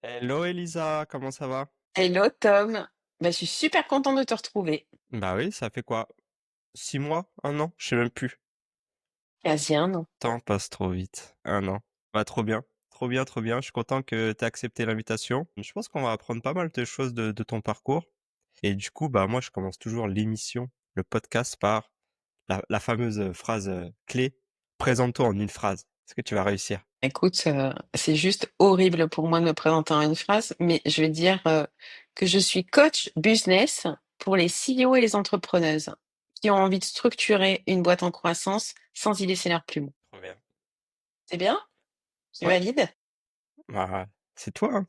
Hello Elisa, comment ça va? Hello Tom, je suis super contente de te retrouver. Bah oui, ça fait quoi? 6 mois? Un an? Je sais même plus. Quasi un an. Temps passe trop vite. Un an. Bah trop bien. Trop bien, trop bien. Je suis content que tu aies accepté l'invitation. Je pense qu'on va apprendre pas mal de choses de ton parcours. Et du coup, bah moi je commence toujours l'émission, le podcast par la fameuse phrase clé. Présente-toi en une phrase. Est-ce que tu vas réussir? Écoute, c'est juste horrible pour moi de me présenter en une phrase, mais je vais dire que je suis coach business pour les CEO et les entrepreneuses qui ont envie de structurer une boîte en croissance sans y laisser leur plume. Trop bien. C'est bien? Tu Ouais. valides? Bah, c'est toi, hein.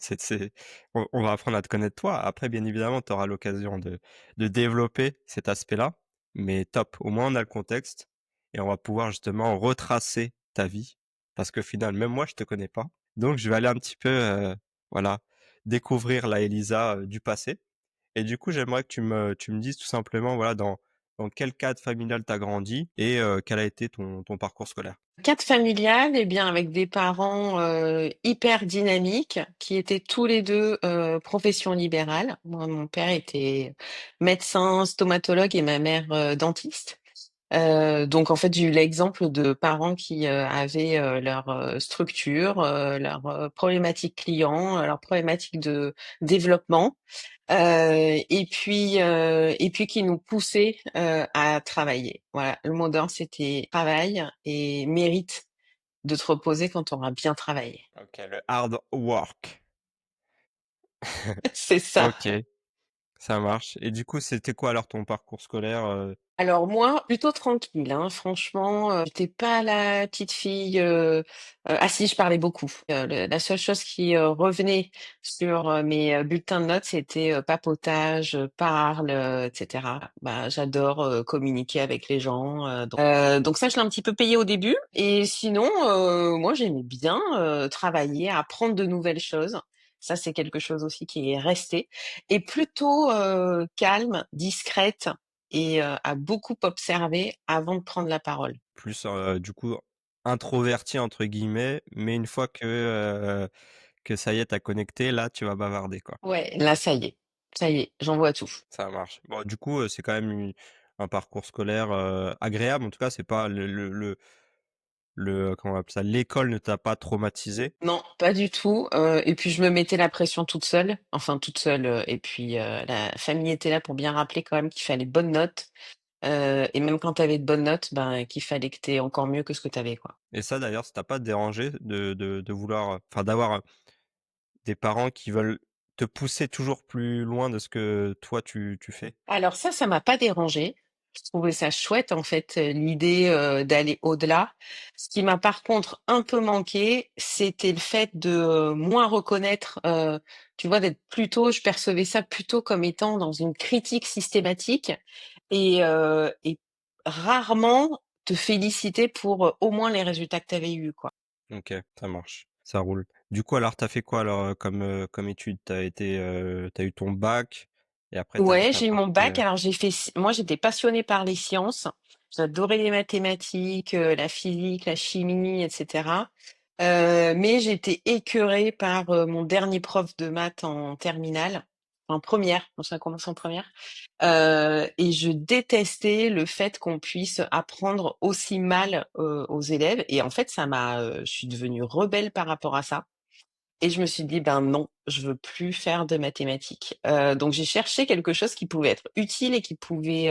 On va apprendre à te connaître toi. Après, bien évidemment, tu auras l'occasion de développer cet aspect-là. Mais top, au moins on a le contexte et on va pouvoir justement retracer ta vie. Parce que final, même moi, je te connais pas. Donc, je vais aller un petit peu, voilà, découvrir la Elisa du passé. Et du coup, j'aimerais que tu me dises tout simplement, voilà, dans quel cadre familial tu as grandi et quel a été ton parcours scolaire. Cadre familial, eh bien avec des parents hyper dynamiques qui étaient tous les deux profession libérale. Moi, mon père était médecin, stomatologue et ma mère dentiste. Donc en fait, j'ai eu l'exemple de parents qui avaient leur structure, leurs problématiques clients, leurs problématiques de développement, et puis qui nous poussaient à travailler. Voilà, le mot d'ordre, c'était travail et mérite de te reposer quand on aura bien travaillé. Ok, le hard work. C'est ça. Ok. Ça marche. Et du coup, c'était quoi alors ton parcours scolaire? Alors moi, plutôt tranquille, hein, franchement, j'étais pas la petite fille, ah si, je parlais beaucoup. Le La seule chose qui revenait sur mes bulletins de notes, c'était papotage, parle, et cetera. Bah, j'adore communiquer avec les gens, donc ça, je l'ai un petit peu payé au début. Et sinon, moi, j'aimais bien travailler, apprendre de nouvelles choses. Ça, c'est quelque chose aussi qui est resté, et plutôt calme, discrète, et à beaucoup observer avant de prendre la parole. Plus du coup introverti entre guillemets, mais une fois que ça y est, tu connecté, là, tu vas bavarder quoi. Ouais, là, ça y est, j'en vois tout. Ça marche. Bon, du coup, c'est quand même un parcours scolaire agréable. En tout cas, c'est pas comment on appelle ça, l'école ne t'a pas traumatisé. Non, pas du tout, et puis je me mettais la pression toute seule, enfin toute seule, et puis la famille était là pour bien rappeler quand même qu'il fallait de bonnes notes, et même quand tu avais de bonnes notes, ben, qu'il fallait que tu aies encore mieux que ce que tu avais, quoi. Et ça d'ailleurs, ça t'a pas dérangé de vouloir, enfin d'avoir des parents qui veulent te pousser toujours plus loin de ce que toi tu fais? Alors ça m'a pas dérangée. Je trouvais ça chouette en fait, l'idée, d'aller au-delà. Ce qui m'a par contre un peu manqué, c'était le fait de moins reconnaître, tu vois, je percevais ça plutôt comme étant dans une critique systématique, et rarement te féliciter pour, au moins les résultats que tu avais eus, quoi. OK, ça marche, ça roule. Du coup, alors, t'as fait quoi alors, comme études? Tu eu ton bac et après t'as Ouais, as j'ai eu mon parti, bac. Alors moi j'étais passionnée par les sciences. J'adorais les mathématiques, la physique, la chimie, etc. Mais j'étais écœurée par mon dernier prof de maths en terminale, en première, quand ça a commencé en première. Et je détestais le fait qu'on puisse apprendre aussi mal aux élèves. Et en fait, je suis devenue rebelle par rapport à ça. Et je me suis dit: «Ben non, je veux plus faire de mathématiques». Donc j'ai cherché quelque chose qui pouvait être utile et qui pouvait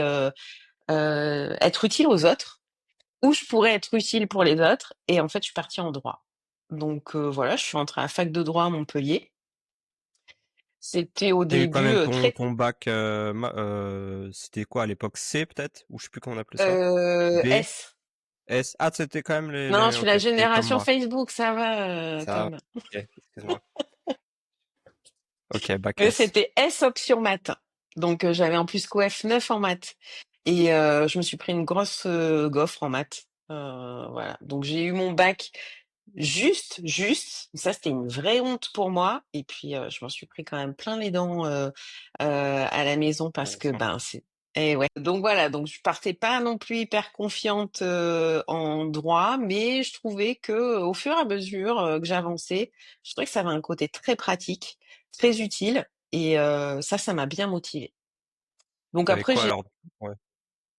être utile aux autres, où je pourrais être utile pour les autres, et en fait, je suis partie en droit. Donc voilà, je suis entrée à la fac de droit à Montpellier. C'était au tu eu quand début même très ton bac, c'était quoi à l'époque? C peut-être? Ou je sais plus comment on appelait ça? B? S. S? Ah, c'était quand même Non, je suis OK, la tu comme génération moi. Facebook, ça va, Ça Tom. OK, excuse-moi. OK, bac Mais S. c'était S option maths. Donc j'avais en plus coef 9 en maths, et je me suis pris une grosse gaufre en maths. Voilà. Donc j'ai eu mon bac juste. Ça, c'était une vraie honte pour moi, et puis je m'en suis pris quand même plein les dents à la maison, À la parce que maison. ben Et ouais. Donc voilà, donc je partais pas non plus hyper confiante, en droit, mais je trouvais que, au fur et à mesure, que j'avançais, je trouvais que ça avait un côté très pratique, très utile et ça m'a bien motivée. Donc Tu après quoi alors? Ouais.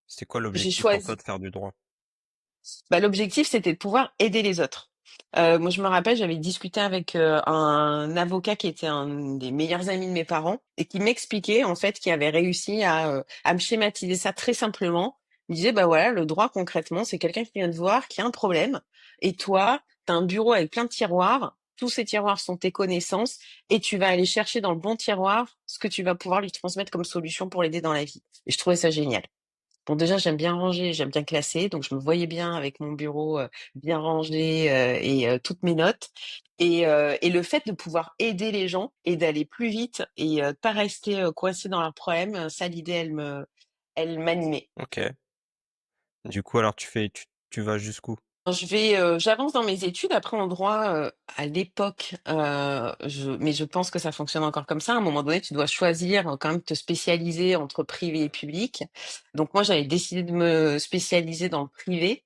C'était quoi j'ai l'objectif pour toi choisi de faire du droit? bah, l'objectif, c'était de pouvoir aider les autres. Moi, je me rappelle, j'avais discuté avec, un avocat qui était un des meilleurs amis de mes parents et qui m'expliquait, en fait, qu'il avait réussi à me schématiser ça très simplement. Il disait: «Bah, voilà, le droit concrètement, c'est quelqu'un qui vient te voir, qui a un problème et toi, tu as un bureau avec plein de tiroirs. Tous ces tiroirs sont tes connaissances et tu vas aller chercher dans le bon tiroir ce que tu vas pouvoir lui transmettre comme solution pour l'aider dans la vie» et je trouvais ça génial. Bon, déjà, j'aime bien ranger, j'aime bien classer, donc je me voyais bien avec mon bureau, bien rangé, toutes mes notes et le fait de pouvoir aider les gens et d'aller plus vite et de pas rester, coincé dans leurs problèmes, ça l'idée elle m'animait. OK. Du coup, alors tu vas jusqu'où? J'avance dans mes études. Après en droit, à l'époque, je pense que ça fonctionne encore comme ça. À un moment donné, tu dois choisir, quand même te spécialiser entre privé et public. Donc moi, j'avais décidé de me spécialiser dans le privé,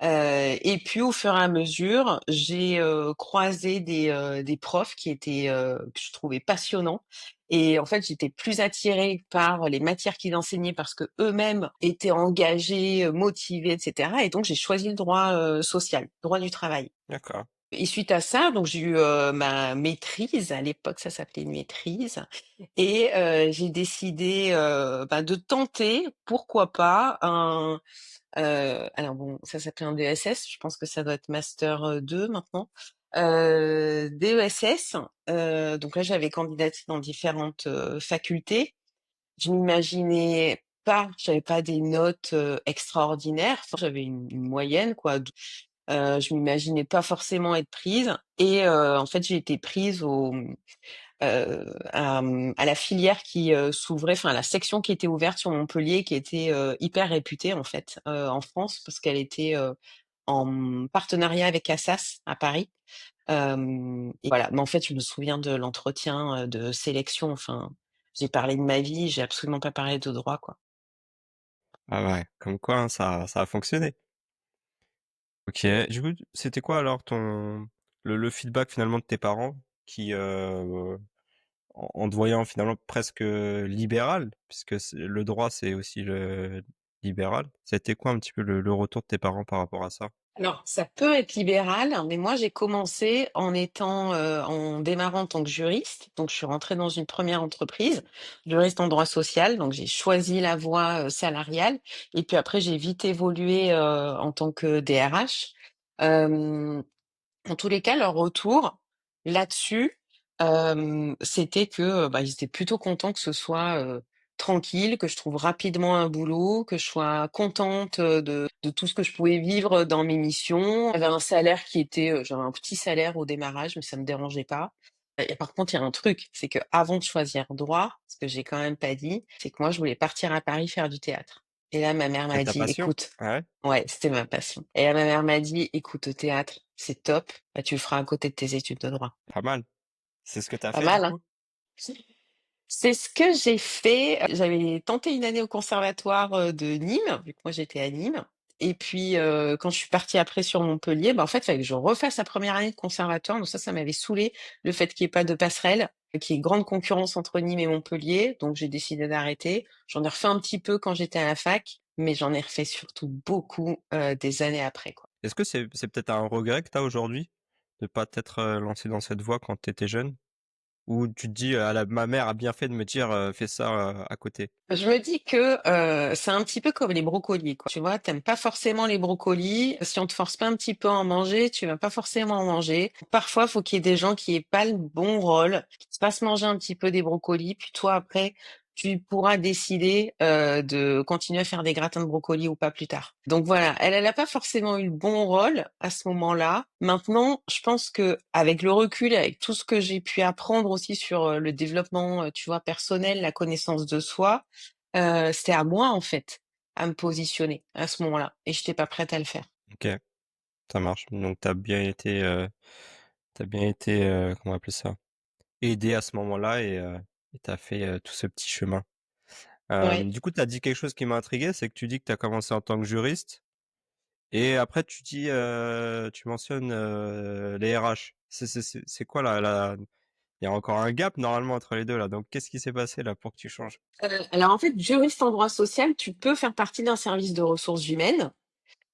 et puis au fur et à mesure, j'ai, croisé des profs qui étaient, que je trouvais passionnants et en fait, j'étais plus attirée par les matières qu'ils enseignaient parce que eux mêmes étaient engagés, motivés et cetera et donc j'ai choisi le droit, social, droit du travail D'accord. et suite à ça, donc j'ai eu, ma maîtrise. À l'époque, ça s'appelait une maîtrise et j'ai décidé, bah, de tenter, pourquoi pas, alors bon, ça s'appelait un DESS, je pense que ça doit être master, 2 maintenant. DESS, donc là, j'avais candidaté dans différentes, facultés. Je m'imaginais pas j'avais pas des notes, extraordinaires, enfin, j'avais une moyenne quoi, je m'imaginais pas forcément être prise et en fait, j'ai été prise à la filière qui, s'ouvrait, enfin, la section qui était ouverte sur Montpellier, qui était, hyper réputée, en fait, en France, parce qu'elle était, en partenariat avec Assas à Paris. Hem et voilà, mais en fait, je me souviens de l'entretien, de sélection, enfin, j'ai parlé de ma vie, j'ai absolument pas parlé de droit, quoi. Ah ouais, comme quoi, hein, ça a fonctionné. OK. Du coup, c'était quoi alors le feedback finalement de tes parents qui, en te voyant finalement presque, libéral, puisque le droit, c'est aussi le libéral. C'était quoi un petit peu le retour de tes parents par rapport à ça? Alors, ça peut être libéral, mais moi, j'ai commencé en démarrant en tant que juriste. Donc, je suis rentrée dans une première entreprise, juriste en droit social. Donc, j'ai choisi la voie, salariale et puis après, j'ai vite évolué, en tant que DRH. En tous les cas, leur retour là-dessus, c'était que, bah, ils étaient plutôt contents que ce soit, tranquille, que je trouve rapidement un boulot, que je sois contente, de tout ce que je pouvais vivre dans mes missions. J'avais un salaire qui était, j'avais un petit salaire au démarrage, mais ça me dérangeait pas. Et par contre, il y a un truc, c'est qu'avant de choisir droit, ce que j'ai quand même pas dit, c'est que moi, je voulais partir à Paris faire du théâtre. Et là, ma mère C'est m'a ta dit: passion? «Écoute». Ouais, Ouais, c'était ma passion. Et là, ma mère m'a dit: «Écoute, le théâtre, c'est top, bah, tu le feras à côté de tes études de droit». pas mal. C'est ce que tu as Pas fait du mal, hein? coup? C'est ce que j'ai fait. J'avais tenté une année au conservatoire, de Nîmes, vu que moi j'étais à Nîmes et puis, quand je suis partie après sur Montpellier, bah, en fait, il fallait que je refasse la première année de conservatoire, donc ça m'avait saoulée, le fait qu'il y ait pas de passerelle, qu'il y ait grande concurrence entre Nîmes et Montpellier, donc j'ai décidé d'arrêter. J'en ai refait un petit peu quand j'étais à la fac, mais j'en ai refait surtout beaucoup, des années après, quoi. Est-ce que c'est peut-être un regret que tu as aujourd'hui? De pas t'être, lancé dans cette voie quand tu étais jeune? Ou tu te dis: «Ah ma mère a bien fait de me dire, fais ça, à côté». Je me dis que, c'est un petit peu comme les brocolis, quoi. Tu vois? Tu pas forcément les brocolis, si on te force pas un petit peu à en manger, tu vas pas forcément en manger. Parfois, faut qu'il y ait des gens qui aient pas le bon rôle, qui te fassent manger un petit peu des brocolis, puis toi après, tu pourras décider, de continuer à faire des gratins de brocolis ou pas plus tard. Donc voilà, elle a pas forcément eu le bon rôle à ce moment-là. Maintenant, je pense qu'avec le recul, avec tout ce que j'ai pu apprendre aussi sur, le développement, tu vois, personnel, la connaissance de soi, c'était à moi, en fait, à me positionner à ce moment-là et j'étais pas prête à le faire. OK, ça marche. Donc tu bien été, comment appeler ça? Aidé à ce moment-là et tu fait, tout ce petit chemin. Ouais. Du coup, tu as dit quelque chose qui m'a intrigué, c'est que tu dis que tu as commencé en tant que juriste et après tu dis, tu mentionnes, les RH. C'est quoi la il y a encore un gap normalement entre les 2 là, donc qu'est-ce qui s'est passé là pour que tu changes? Alors en fait, juriste en droit social, tu peux faire partie d'un service de ressources humaines.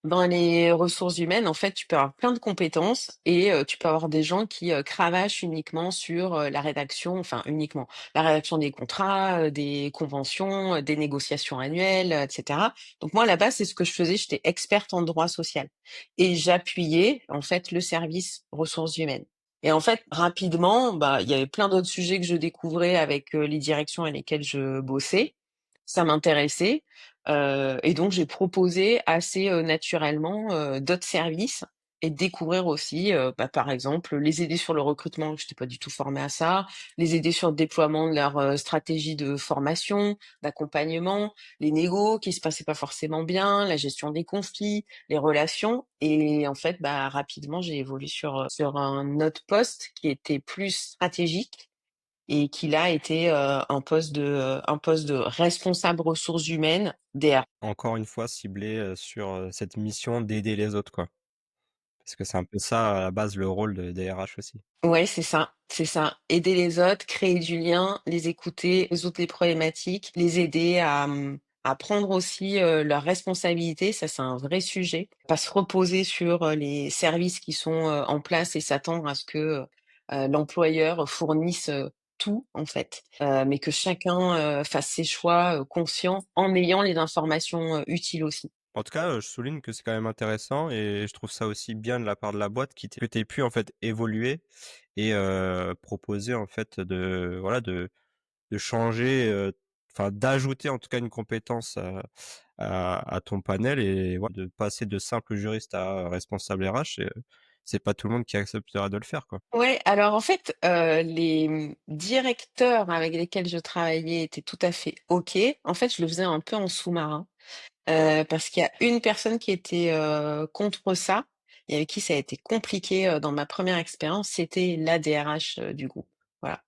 Dans les ressources humaines, en fait, tu peux avoir plein de compétences et tu peux avoir des gens qui, cravachent uniquement sur, la rédaction, enfin uniquement, la rédaction des contrats, des conventions, des négociations annuelles, et cetera. Donc moi, à la base, c'est ce que je faisais, j'étais experte en droit social et j'appuyais, en fait, le service ressources humaines et en fait, rapidement, bah, il y avait plein d'autres sujets que je découvrais avec, les directions avec lesquelles je bossais. Ça m'intéressait. Et donc j'ai proposé assez, naturellement, d'autres services et de découvrir aussi, bah, par exemple, les aider sur le recrutement, j'étais pas du tout formée à ça, les aider sur le déploiement de leur, stratégie de formation, d'accompagnement, les négos qui se passaient pas forcément bien, la gestion des conflits, les relations et en fait, bah, rapidement, j'ai évolué sur un autre poste qui était plus stratégique et qui là était, un poste de responsable ressources humaines DR. Encore une fois ciblé, sur, cette mission d'aider les autres quoi. Parce que c'est un peu ça à la base le rôle de des RH aussi. Ouais, c'est ça, c'est ça. Aider les autres, créer du lien, les écouter, résoudre les problématiques, les aider à prendre aussi, leurs responsabilités, ça c'est un vrai sujet. Pas se reposer sur, les services qui sont, en place et s'attendre à ce que, l'employeur fournisse, tout en fait, mais que chacun, fasse ses choix, conscients en ayant les informations, utiles aussi. En tout cas, je souligne que c'est quand même intéressant et je trouve ça aussi bien de la part de la boîte que tu aies pu en fait évoluer et proposer en fait de voilà de changer, enfin d'ajouter en tout cas une compétence, à ton panel et voilà de passer de simple juriste à responsable RH et c'est pas tout le monde qui acceptera de le faire, quoi. Ouais, alors en fait, les, directeurs avec lesquels je travaillais étaient tout à fait OK. En fait, je le faisais un peu en sous-marin, parce qu'il y a une personne qui était, contre ça et avec qui ça a été compliqué, dans ma première expérience, c'était la DRH, du groupe. Voilà.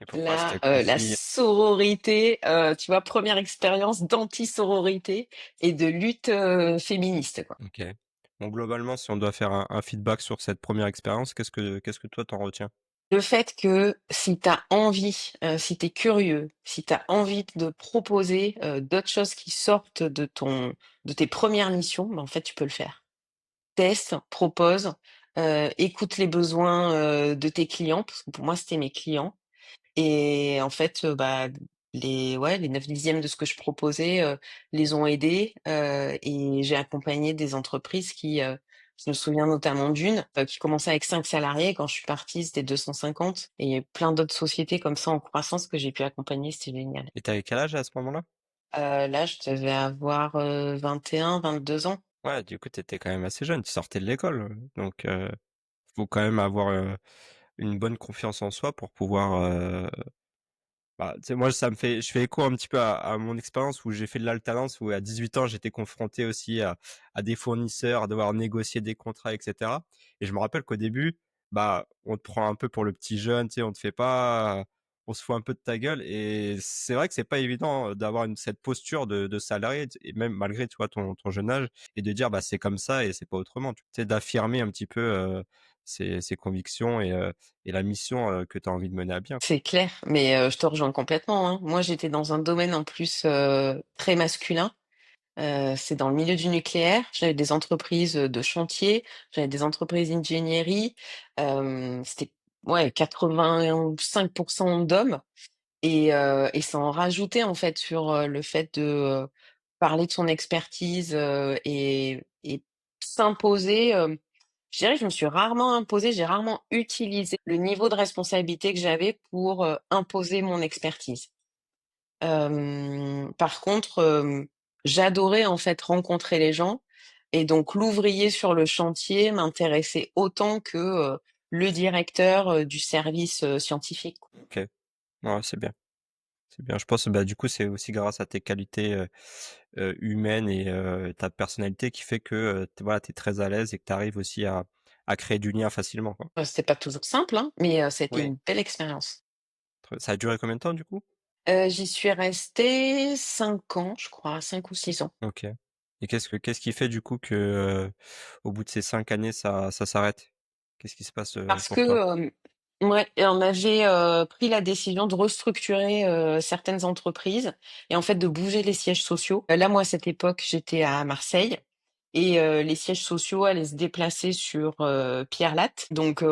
Et pourquoi La, c'était la conflit? sororité, tu vois? Première expérience d'anti-sororité et de lutte, féministe, quoi. OK. Bon globalement, si on doit faire un feedback sur cette première expérience, qu'est-ce que toi t'en retiens? Le fait que si tu as envie, si tu es curieux, si tu as envie de proposer, d'autres choses qui sortent de tes premières missions, bah, en fait, tu peux le faire. Teste, propose, écoute les besoins, de tes clients, parce que pour moi, c'était mes clients et en fait, bah, les 9/10 de ce que je proposais, les ont aidés, et j'ai accompagné des entreprises qui, je me souviens notamment d'une, qui commençait avec 5 salariés. Quand je suis partie, c'était 250 et il y a eu plein d'autres sociétés comme ça en croissance que j'ai pu accompagner, c'était génial. Et tu avais quel âge à ce moment-là? Là, je devais avoir, 21-22 ans. Ouais, du coup, tu étais quand même assez jeune, tu sortais de l'école, donc faut quand même avoir, une bonne confiance en soi pour pouvoir, bah, tu sais, moi, ça me fait je fais écho un petit peu à mon expérience où j'ai fait de l'alternance, où à 18 ans, j'étais confronté aussi à des fournisseurs, à devoir négocier des contrats et cetera et je me rappelle qu'au début, bah, on te prend un peu pour le petit jeune, tu sais, on te fait pas on se fout un peu de ta gueule et c'est vrai que c'est pas évident, d'avoir cette posture de salarié et même malgré, tu vois, ton jeune âge et de dire: «Bah, c'est comme ça et c'est pas autrement». Tu sais, d'affirmer un petit peu, ses convictions et la mission, que tu as envie de mener à bien. C'est clair, mais je te rejoins complètement, hein. Moi, j'étais dans un domaine en plus, très masculin. C'est dans le milieu du nucléaire. J'avais des entreprises, de chantier, j'avais des entreprises d'ingénierie. C'était ouais 85 d'hommes et ça en rajoutait en fait sur, le fait de, parler de son expertise, et s'imposer, je dirais que je me suis rarement imposée, j'ai rarement utilisé le niveau de responsabilité que j'avais pour, imposer mon expertise. Par contre, j'adorais en fait rencontrer les gens et donc l'ouvrier sur le chantier m'intéressait autant que, le directeur, du service, scientifique, quoi. OK. Ouais, c'est bien. C'est bien. Je pense, bah, du coup, c'est aussi grâce à tes qualités, humaines et ta personnalité qui fait que, t voilà, tu es très à l'aise et que tu arrives aussi à créer du lien facilement, quoi. C'était pas toujours simple, hein, mais, ça a été Oui. une belle expérience. Ça a duré combien de temps, du coup? J'y suis restée 5 ans, je crois, 5 ou 6 ans. OK. Et qu'est-ce qui fait du coup que, au bout de ces 5 années ça s'arrête? Qu'est-ce qui se passe, Parce pour toi? que, ouais, et on avait, pris la décision de restructurer, certaines entreprises et en fait de bouger les sièges sociaux. Là, moi, à cette époque, j'étais à Marseille et les sièges sociaux allaient se déplacer sur, Pierre-Latte. Donc,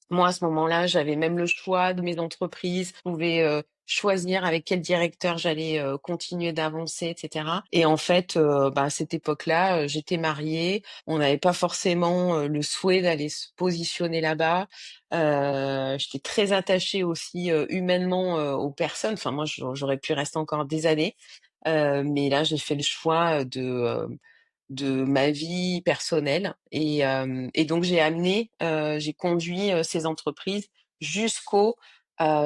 moi, à ce moment-là, j'avais même le choix de mes entreprises. Je pouvais, choisir avec quel directeur j'allais, continuer d'avancer et cetera et en fait, bah, à cette époque-là, j'étais mariée. On n'avait pas forcément, le souhait d'aller se positionner là-bas. J'étais très attachée aussi, humainement, aux personnes. Enfin moi, j'aurais pu rester encore des années, mais là, j'ai fait le choix, de ma vie personnelle et donc j'ai conduit, ces entreprises jusqu'au,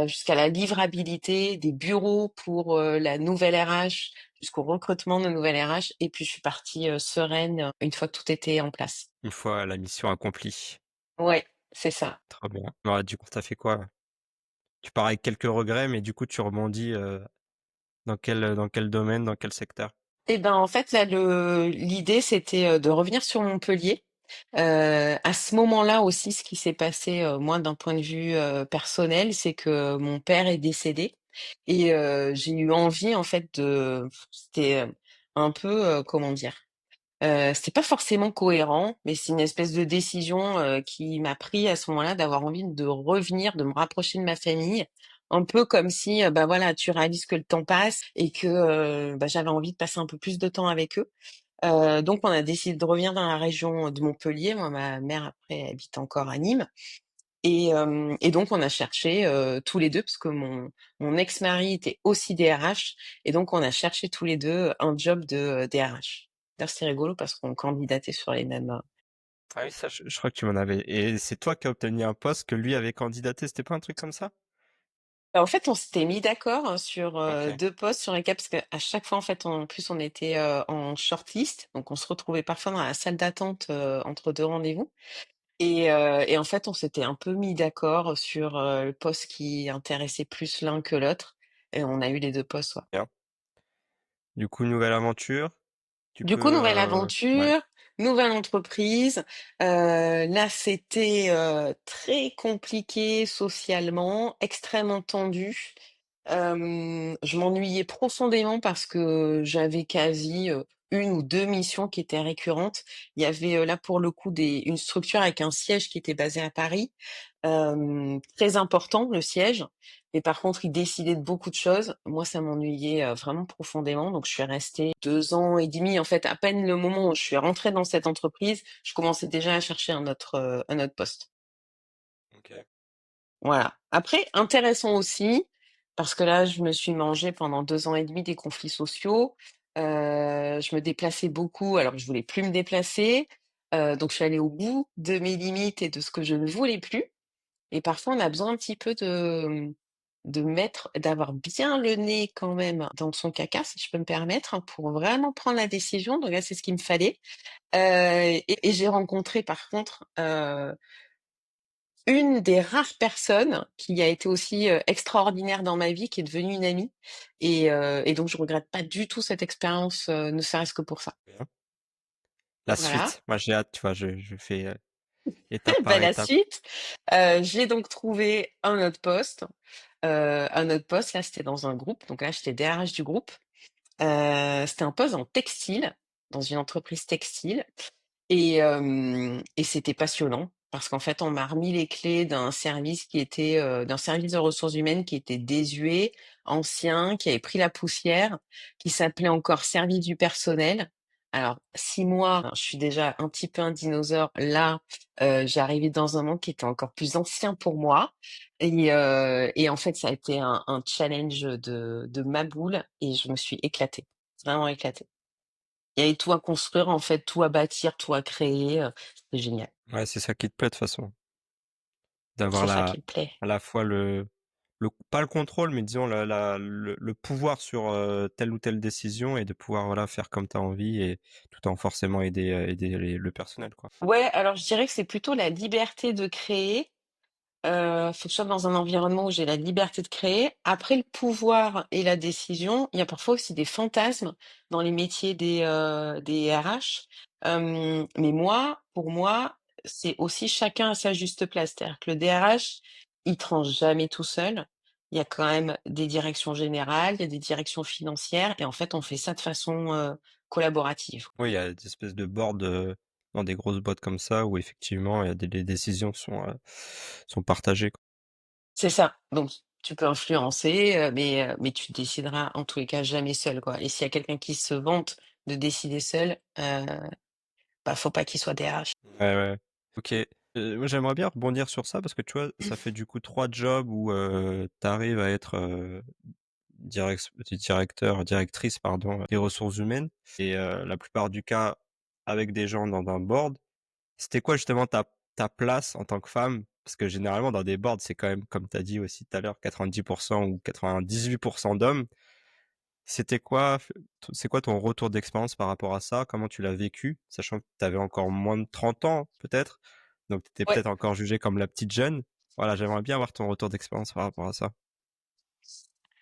jusqu'à la livrabilité des bureaux pour, la nouvelle RH, jusqu'au recrutement de la nouvelle RH et puis je suis partie, sereine, une fois que tout était en place. Une fois la mission accomplie. Ouais, c'est ça. Très bien. Ouais, du coup, tu as fait quoi? Tu pars avec quelques regrets, mais du coup, tu rebondis, dans quel domaine, dans quel secteur? Et ben, en fait, là, l'idée, c'était, de revenir sur Montpellier. À ce moment-là aussi, ce qui s'est passé, moi, d'un point de vue, personnel, c'est que mon père est décédé et j'ai eu envie, en fait, c'était, un peu, comment dire? C'était pas forcément cohérent, mais c'est une espèce de décision, qui m'a pris à ce moment-là d'avoir envie de revenir, de me rapprocher de ma famille. Un peu comme si, bah, voilà, tu réalises que le temps passe et que, bah, j'avais envie de passer un peu plus de temps avec eux. Donc on a décidé de revenir dans la région de Montpellier. Moi, ma mère après habite encore à Nîmes et donc on a cherché, tous les 2 parce que mon ex-mari était aussi DRH et donc on a cherché tous les 2 un job de, DRH. D'ailleurs, c'est rigolo parce qu'on candidatait sur les mêmes, Ah oui, ça, je crois que tu m'en avais et c'est toi qui as obtenu un poste que lui avait candidaté, c'était pas un truc comme ça? bah, en fait, on s'était mis d'accord, sur, OK, 2 postes sur lesquels parce qu'à chaque fois, en fait, en plus, on était, en short-list, donc on se retrouvait parfois dans la salle d'attente, entre 2 rendez-vous. Et en fait, on s'était un peu mis d'accord sur, le poste qui intéressait plus l'un que l'autre et on a eu les 2 postes, ouais. bien. Du coup, nouvelle aventure, tu Du coup, peux, nouvelle ouais, aventure, nouvelle entreprise. Là, c'était, très compliqué socialement, extrêmement tendu. Je m'ennuyais profondément parce que j'avais quasi, 1 ou 2 missions qui étaient récurrentes. Il y avait, là pour le coup une structure avec un siège qui était basé à Paris, très important le siège, mais par contre il décidait de beaucoup de choses. Moi ça m'ennuyait, vraiment profondément, donc je suis restée 2 ans et demi. En fait, à peine le moment où je suis rentrée dans cette entreprise, je commençais déjà à chercher un autre poste. OK. Voilà. Après, intéressant aussi, parce que là, je me suis mangé pendant 2 ans et demi des conflits sociaux. Je me déplaçais beaucoup alors que je voulais plus me déplacer. Donc je suis allée au bout de mes limites et de ce que je ne voulais plus. Et parfois, on a besoin un petit peu d'avoir bien le nez quand même dans son caca, si je peux me permettre, hein, pour vraiment prendre la décision. Donc là, c'est ce qu'il me fallait. Et j'ai rencontré par contre, une des rares personnes qui a été aussi, extraordinaire dans ma vie, qui est devenue une amie et donc je regrette pas du tout cette expérience, ne serait-ce que pour ça. Bien. La Voilà. suite, moi j'ai hâte, tu vois? Je fais, étape Bah, par la étape. suite, j'ai donc trouvé un autre poste, là, c'était dans un groupe, donc là, j'étais DRH du groupe. C'était un poste en textile, dans une entreprise textile. Et c'était passionnant parce qu'en fait, on m'a remis les clés d'un service de ressources humaines qui était désuet, ancien, qui avait pris la poussière, qui s'appelait encore service du personnel. Alors 6 mois, je suis déjà un petit peu un dinosaure. Là, j'arrivais dans un monde qui était encore plus ancien pour moi et en fait, ça a été un challenge de ma boule et je me suis éclatée, vraiment éclatée. Il y avait tout à construire en fait, tout à bâtir, tout à créer, c'était génial. Ouais, c'est ça qui te plaît de toute façon, d'avoir C'est ça qui me plaît. à la fois le pas le contrôle, mais disons le pouvoir sur, telle ou telle décision et de pouvoir, voilà, faire comme tu as envie et tout en forcément aider, aider le personnel, quoi. Ouais, alors je dirais que c'est plutôt la liberté de créer, Faut que je sois dans un environnement où j'ai la liberté de créer. Après le pouvoir et la décision, il y a parfois aussi des fantasmes dans les métiers des RH. Mais moi, pour moi, c'est aussi chacun à sa juste place. C'est-à-dire que le DRH, il tranche jamais tout seul. Il y a quand même des directions générales, il y a des directions financières et en fait, on fait ça de façon, collaborative. Oui, il y a des espèces de boards, dans des grosses boîtes comme ça où effectivement, il y a des les décisions sont partagées, quoi. C'est ça. Donc tu peux influencer, mais tu décideras en tous les cas jamais seul, quoi. Et s'il y a quelqu'un qui se vante de décider seul, bah, faut pas qu'il soit DRH. Ouais, ouais. OK. Moi, j'aimerais bien rebondir sur ça parce que tu vois, ça fait du coup 3 jobs où, tu arrives à être, directrice pardon, des ressources humaines et la plupart du cas avec des gens dans un board. C'était quoi justement ta place en tant que femme? Parce que généralement dans des boards, c'est quand même comme tu as dit aussi tout à l'heure 90 ou 98 d'hommes. C'était quoi f c'est quoi ton retour d'expérience par rapport à ça? Comment tu l'as vécu? Sachant que tu avais encore moins de 30 ans peut-être, donc tu étais Ouais, peut-être encore jugée comme la petite jeune. Voilà, j'aimerais bien avoir ton retour d'expérience par rapport à ça.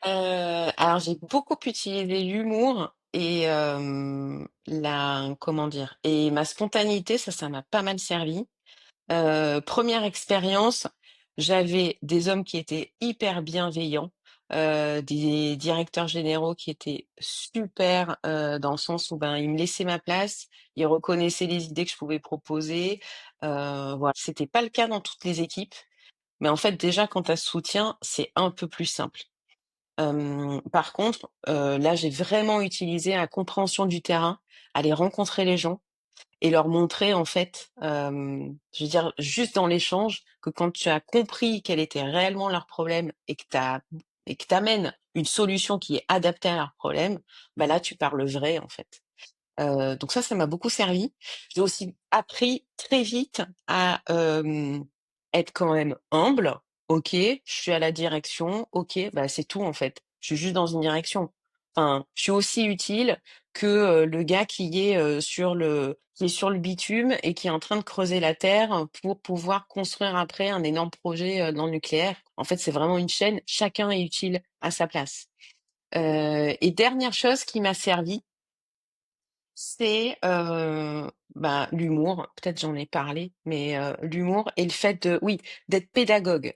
alors j'ai beaucoup utilisé l'humour et la comment dire? Et ma spontanéité, ça m'a pas mal servi. 1re expérience, j'avais des hommes qui étaient hyper bienveillants, des directeurs généraux qui étaient super, dans le sens où, ben, ils me laissaient ma place, ils reconnaissaient les idées que je pouvais proposer, voilà. C'était pas le cas dans toutes les équipes, mais en fait, déjà, quand tu as ce soutien, c'est un peu plus simple. Par contre, là, j'ai vraiment utilisé la compréhension du terrain, aller rencontrer les gens et leur montrer en fait, je veux dire juste dans l'échange que quand tu as compris quel était réellement leur problème et que tu amènes une solution qui est adaptée à leur problème, bah là tu parles vrai en fait. Donc ça m'a beaucoup servi. J'ai aussi appris très vite à, être quand même humble. OK, je suis à la direction, OK, bah, c'est tout en fait. Je suis juste dans une direction. Enfin, je suis aussi utile que, le gars qui est sur le bitume et qui est en train de creuser la terre pour pouvoir construire après un énorme projet, dans le nucléaire. En fait, c'est vraiment une chaîne, chacun est utile à sa place. Et dernière chose qui m'a servi, c'est, bah, l'humour, peut-être j'en ai parlé, mais l'humour et le fait de oui, d'être pédagogue.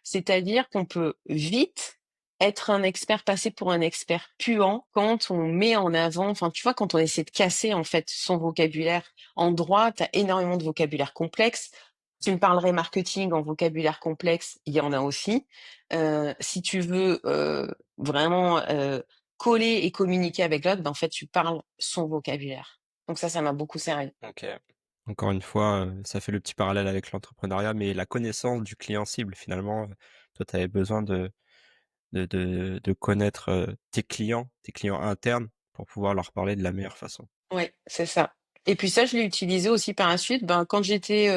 C'est-à-dire qu'on peut vite être un expert, passer pour un expert puant quand on met en avant enfin, tu vois, quand on essaie de casser, en fait, son vocabulaire. En droit, tu as énormément de vocabulaire complexe. Tu me parlerais marketing en vocabulaire complexe, il y en a aussi. Si tu veux, vraiment, coller et communiquer avec l'autre, ben, en fait, tu parles son vocabulaire. Donc ça m'a beaucoup servi. OK. Encore une fois, ça fait le petit parallèle avec l'entrepreneuriat, mais la connaissance du client cible finalement, toi tu avais besoin de connaître, tes clients internes pour pouvoir leur parler de la meilleure façon. Ouais, c'est ça. Et puis ça, je l'ai utilisé aussi par la suite, ben, quand j'étais,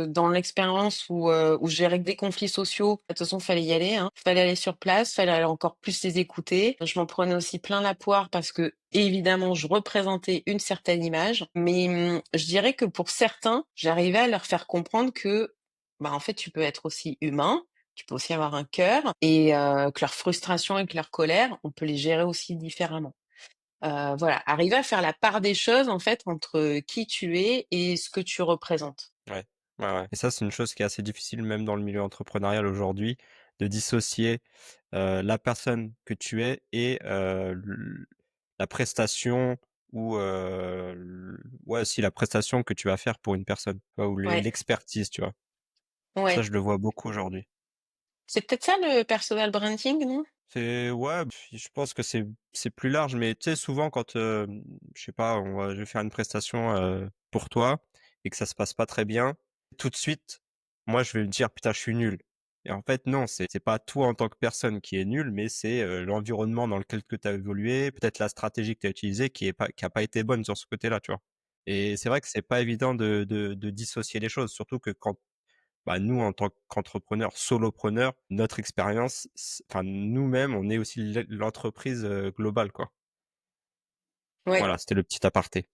dans l'expérience où je gérais que des conflits sociaux, de toute façon, fallait y aller, hein. Fallait aller sur place, fallait aller encore plus les écouter. Je m'en prenais aussi plein la poire parce que, évidemment, je représentais une certaine image. Mais, je dirais que pour certains, j'arrivais à leur faire comprendre que, bah, en fait, tu peux être aussi humain, tu peux aussi avoir un cœur et que leur frustration et que leur colère, on peut les gérer aussi différemment. Voilà, arriver à faire la part des choses, en fait, entre qui tu es et ce que tu représentes. Ouais, ouais, ouais et ça, c'est une chose qui est assez difficile même dans le milieu entrepreneurial aujourd'hui, de dissocier, la personne que tu es et la prestation ou ouais, si la prestation que tu vas faire pour une personne, tu vois? Ou Ouais, l'expertise, tu vois? Ça, ouais. je le vois beaucoup aujourd'hui. C'est peut-être ça le personal branding, non? C'est ouais, je pense que c'est plus large, mais tu sais, souvent quand, je sais pas, je vais faire une prestation, pour toi et que ça se passe pas très bien, tout de suite, moi, je vais me dire: «Putain, je suis nul» et en fait, non, c'est pas toi en tant que personne qui est nul, mais c'est, l'environnement dans lequel que tu as évolué, peut-être la stratégie que tu as utilisée qui a pas été bonne sur ce côté-là, tu vois? Et c'est vrai que c'est pas évident de dissocier les choses, surtout que quand bah, nous, en tant qu'entrepreneurs, solopreneurs, notre expérience, enfin, nous-mêmes, on est aussi l'entreprise, globale, quoi. Ouais, Voilà, c'était le petit aparté.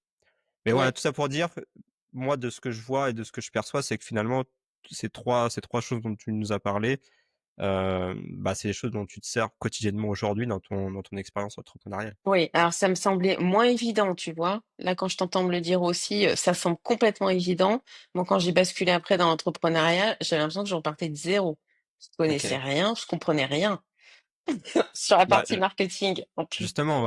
Mais voilà, ouais, tout ça pour dire, moi, de ce que je vois et de ce que je perçois, c'est que finalement, ces trois choses dont tu nous as parlé, bah, c'est les choses dont tu te sers quotidiennement aujourd'hui dans ton expérience entrepreneuriale. Oui, alors ça me semblait moins évident, tu vois? Là, quand je t'entends me le dire aussi, ça semble complètement évident. Moi, quand j'ai basculé après dans l'entrepreneuriat, j'avais l'impression que je repartais de zéro. Je connaissais OK. rien, je comprenais rien sur la Bah, partie marketing, en plus. justement,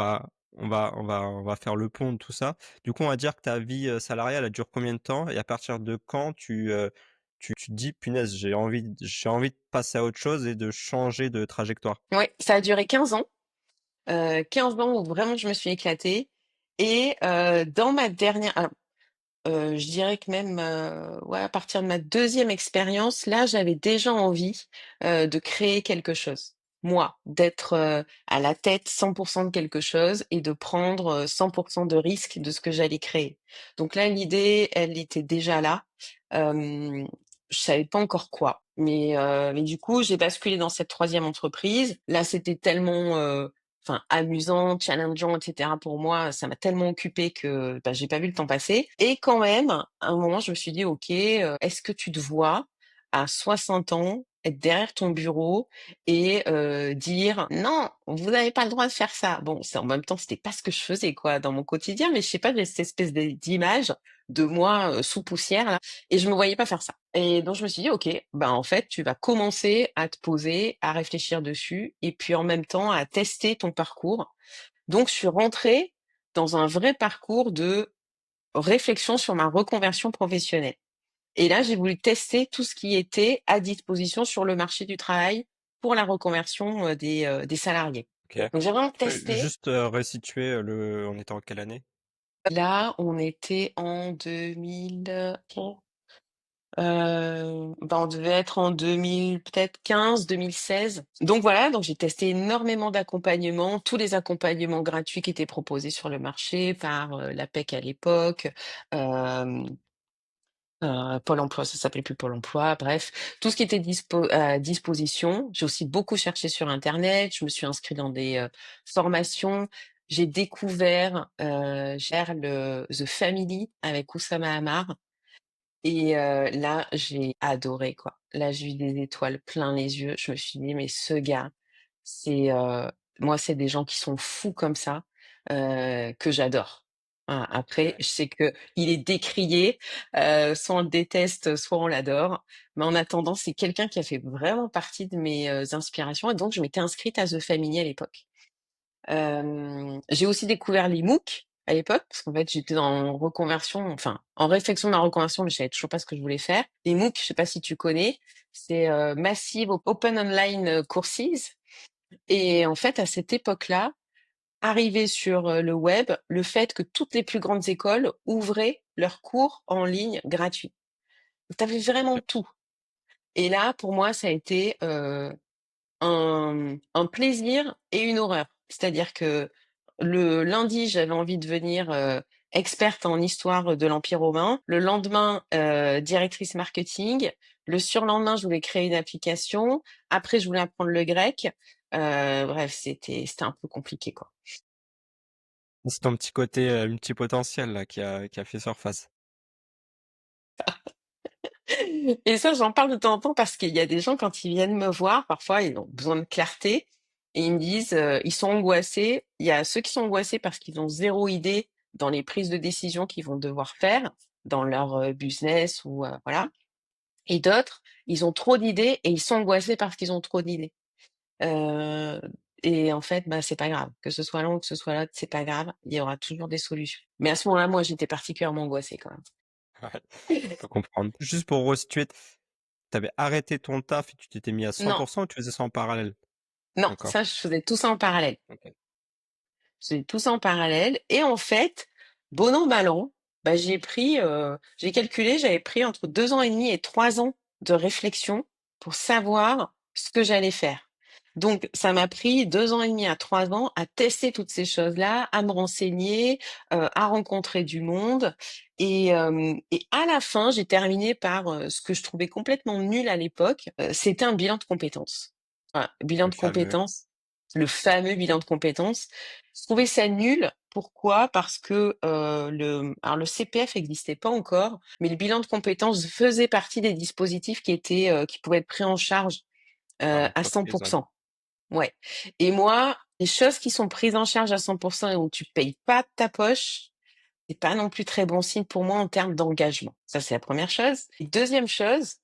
on va faire le pont de tout ça. Du coup, on va dire que ta vie, salariale, elle dure combien de temps? Et à partir de quand tu te dis: «Punaise, j'ai envie de passer à autre chose et de changer de trajectoire»? Ouais, ça a duré 15 ans, 15 ans où vraiment je me suis éclatée et dans ma dernière je dirais que même, ouais, à partir de ma deuxième expérience, là, j'avais déjà envie, de créer quelque chose. Moi, d'être, à la tête 100 de quelque chose et de prendre, 100 de risque de ce que j'allais créer. Donc là, l'idée, elle était déjà là. Hem, je savais pas encore quoi, mais du coup, j'ai basculé dans cette troisième entreprise. Là, c'était tellement, enfin amusant, challengeant et cetera pour moi, ça m'a tellement occupée que, bah, j'ai pas vu le temps passer et quand même, à un moment, je me suis dit: «OK, est-ce que tu te vois à 60 ans être derrière ton bureau et dire: "Non, vous n'avez pas le droit de faire ça"?» Bon, c'est en même temps, c'était pas ce que je faisais, quoi, dans mon quotidien, mais je sais pas, j'ai cette espèce d'image de moi, sous poussière là et je me voyais pas faire ça et donc je me suis dit: «OK, ben, en fait, tu vas commencer à te poser, à réfléchir dessus et puis en même temps à tester ton parcours». Donc je suis rentrée dans un vrai parcours de réflexion sur ma reconversion professionnelle et là, j'ai voulu tester tout ce qui était à disposition sur le marché du travail pour la reconversion, des salariés. OK. Donc j'ai vraiment Tu peux testé. juste, resituer, on était en quelle année? Là, on était en 2000, bah, on devait être en 2000, peut-être 15-2016. Donc voilà, donc j'ai testé énormément d'accompagnements, tous les accompagnements gratuits qui étaient proposés sur le marché par, l'APEC à l'époque, hem, Pôle emploi, ça s'appelait plus Pôle emploi, bref, tout ce qui était à disposition. J'ai aussi beaucoup cherché sur internet, je me suis inscrite dans des, formations. J'ai découvert, le The Family avec Oussama Hamar. Et là, j'ai adoré, quoi. Là, j'ai eu des étoiles plein les yeux. Je me suis dit: «Mais ce gars, c'est, moi, c'est des gens qui sont fous comme ça, que j'adore». Voilà, après, OK. je sais qu'il est décrié, soit on le déteste, soit on l'adore. Mais en attendant, c'est quelqu'un qui a fait vraiment partie de mes, inspirations et donc je m'étais inscrite à The Family à l'époque. J'ai aussi découvert les MOOC à l'époque, parce qu'en fait, j'étais en reconversion, enfin, en réflexion de ma reconversion, mais je savais toujours pas ce que je voulais faire. Les MOOC, je sais pas si tu connais, c'est, Massive Open Online Courses et en fait, à cette époque-là, arrivait sur, le web, le fait que toutes les plus grandes écoles ouvraient leurs cours en ligne gratuits. Donc tu avais vraiment OK. tout et là, pour moi, ça a été, un plaisir et une horreur. C'est-à-dire que le lundi, j'avais envie de devenir, experte en histoire de l'Empire romain. Le lendemain, directrice marketing. Le surlendemain, je voulais créer une application. Après, je voulais apprendre le grec. Bref, c'était un peu compliqué, quoi. C'est ton petit côté, multipotentiel là qui a fait surface. Et ça, j'en parle de temps en temps parce qu'il y a des gens, quand ils viennent me voir, parfois, ils ont besoin de clarté et ils me disent, ils sont angoissés. Il y a ceux qui sont angoissés parce qu'ils ont zéro idée dans les prises de décision qu'ils vont devoir faire dans leur, business ou, voilà. Et d'autres, ils ont trop d'idées et ils sont angoissés parce qu'ils ont trop d'idées. Heu et en fait, bah, c'est pas grave. Que ce soit l'un ou que ce soit l'autre, c'est pas grave. Il y aura toujours des solutions. Mais à ce moment-là, moi, j'étais particulièrement angoissée quand même. Ouais, je peux comprendre. Juste pour resituer, tu avais arrêté ton taf et tu t'étais mis à 100 Non, ou tu faisais ça en parallèle? non, D'accord. ça, je faisais tout ça en parallèle. OK. C'est tout ça en parallèle et en fait, bon an, mal an, bah, j'ai calculé, j'avais pris entre 2 ans et demi et 3 ans de réflexion pour savoir ce que j'allais faire. Donc ça m'a pris 2 ans et demi à 3 ans à tester toutes ces choses-là, à me renseigner, à rencontrer du monde et à la fin, j'ai terminé par, ce que je trouvais complètement nul à l'époque, c'était un bilan de compétences. Voilà, bilan Le de fameux. compétences, le fameux bilan de compétences. Je trouvais ça nul Pourquoi? Parce que, le CPF n'existait pas encore, mais le bilan de compétences faisait partie des dispositifs qui pouvaient être pris en charge, par à 100. l'entreprise, ouais. Ouais, et moi, les choses qui sont prises en charge à 100 et où tu payes pas de ta poche, c'est pas non plus très bon signe pour moi en termes d'engagement. Ça, c'est la première chose. Et 2e chose,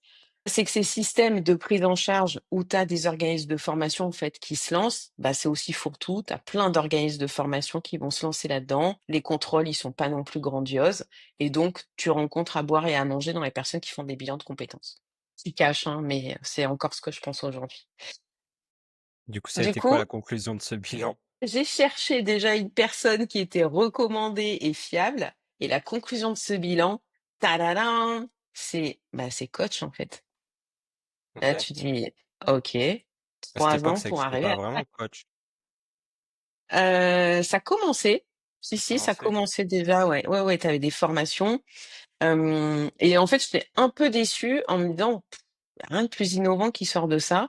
c'est que ces systèmes de prise en charge où tu as des organismes de formation, en fait, qui se lancent, bah, c'est aussi fourre-tout. Tu as plein d'organismes de formation qui vont se lancer là-dedans. Les contrôles, ils sont pas non plus grandioses et donc tu rencontres à boire et à manger dans les personnes qui font des bilans de compétences. Qui cachent, hein, mais c'est encore ce que je pense aujourd'hui. Du coup, ça a Du été quoi coup, la conclusion de ce bilan? j'ai cherché déjà une personne qui était recommandée et fiable et la conclusion de ce bilan, tadadam, c'est coach, en fait. Là, OK. tu dis: «OK, À cette 3 époque, ans ça pour existait arriver pas à vraiment ça». coach? Ça commençait. Si, Ça si, ça commençait? commençait déjà, ouais. Ouais, ouais, tu avais des formations, et en fait, j'étais un peu déçue en me disant: «Rien de plus innovant qui sort de ça,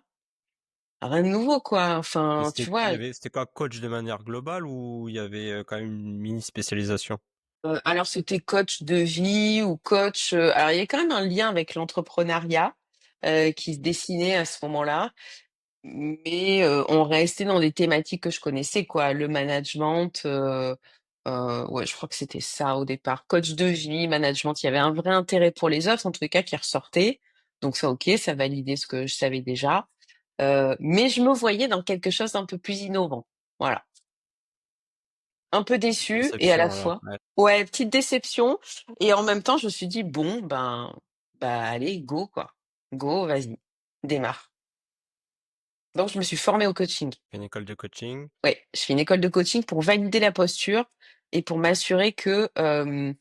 rien de nouveau, quoi». Mais Enfin, tu vois? c'était quoi, coach de manière globale ou il y avait, quand même une mini spécialisation? Alors c'était coach de vie ou coach, alors il y a quand même un lien avec l'entrepreneuriat, qui se dessinait à ce moment-là, mais on restait dans des thématiques que je connaissais quoi, le management, ouais, je crois que c'était ça au départ. Coach de vie, management, il y avait un vrai intérêt pour les offres en tous les cas qui ressortaient, donc ça OK, ça validait ce que je savais déjà, mais je me voyais dans quelque chose d'un peu plus innovant. Voilà. Un peu déçue et à la Déception alors, fois ouais. ouais, petite déception et en même temps, je me suis dit: «Bon, bah, allez, go, quoi. Go, vas-y, démarre». Donc je me suis formée au coaching. Une école de coaching. Ouais, je fais une école de coaching pour valider la posture et pour m'assurer que, j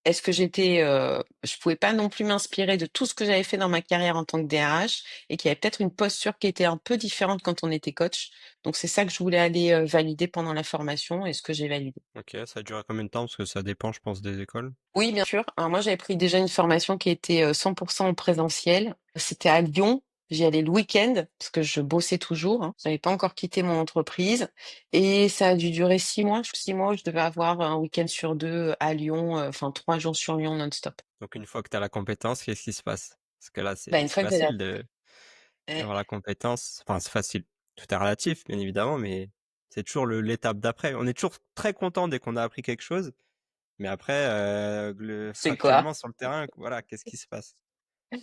est-ce que je pouvais pas non plus m'inspirer de tout ce que j'avais fait dans ma carrière en tant que DRH et qu'il y avait peut-être une posture qui était un peu différente quand on était coach. Donc c'est ça que je voulais aller, valider pendant la formation et ce que j'ai validé. OK, ça a duré combien de temps? Parce que ça dépend, je pense, des écoles. Oui, bien sûr. Alors moi, j'avais pris déjà une formation qui était, 100 en présentiel. C'était à Lyon. J'y allais le week-end parce que je bossais toujours, hein. J'avais pas encore quitté mon entreprise et ça a dû durer 6 mois. 6 mois où je devais avoir un week-end sur 2 à Lyon, enfin 3 jours sur Lyon non-stop. Donc une fois que tu as la compétence, qu'est-ce qui se passe? Parce que là, Bah, c'est une c'est fois que tu facile de as d'avoir la compétence. Enfin, c'est facile. Tout est relatif, bien évidemment, mais c'est toujours l'étape d'après. On est toujours très content dès qu'on a appris quelque chose, mais après, c'est quoi? factuellement sur le terrain, voilà, qu'est-ce qui se passe?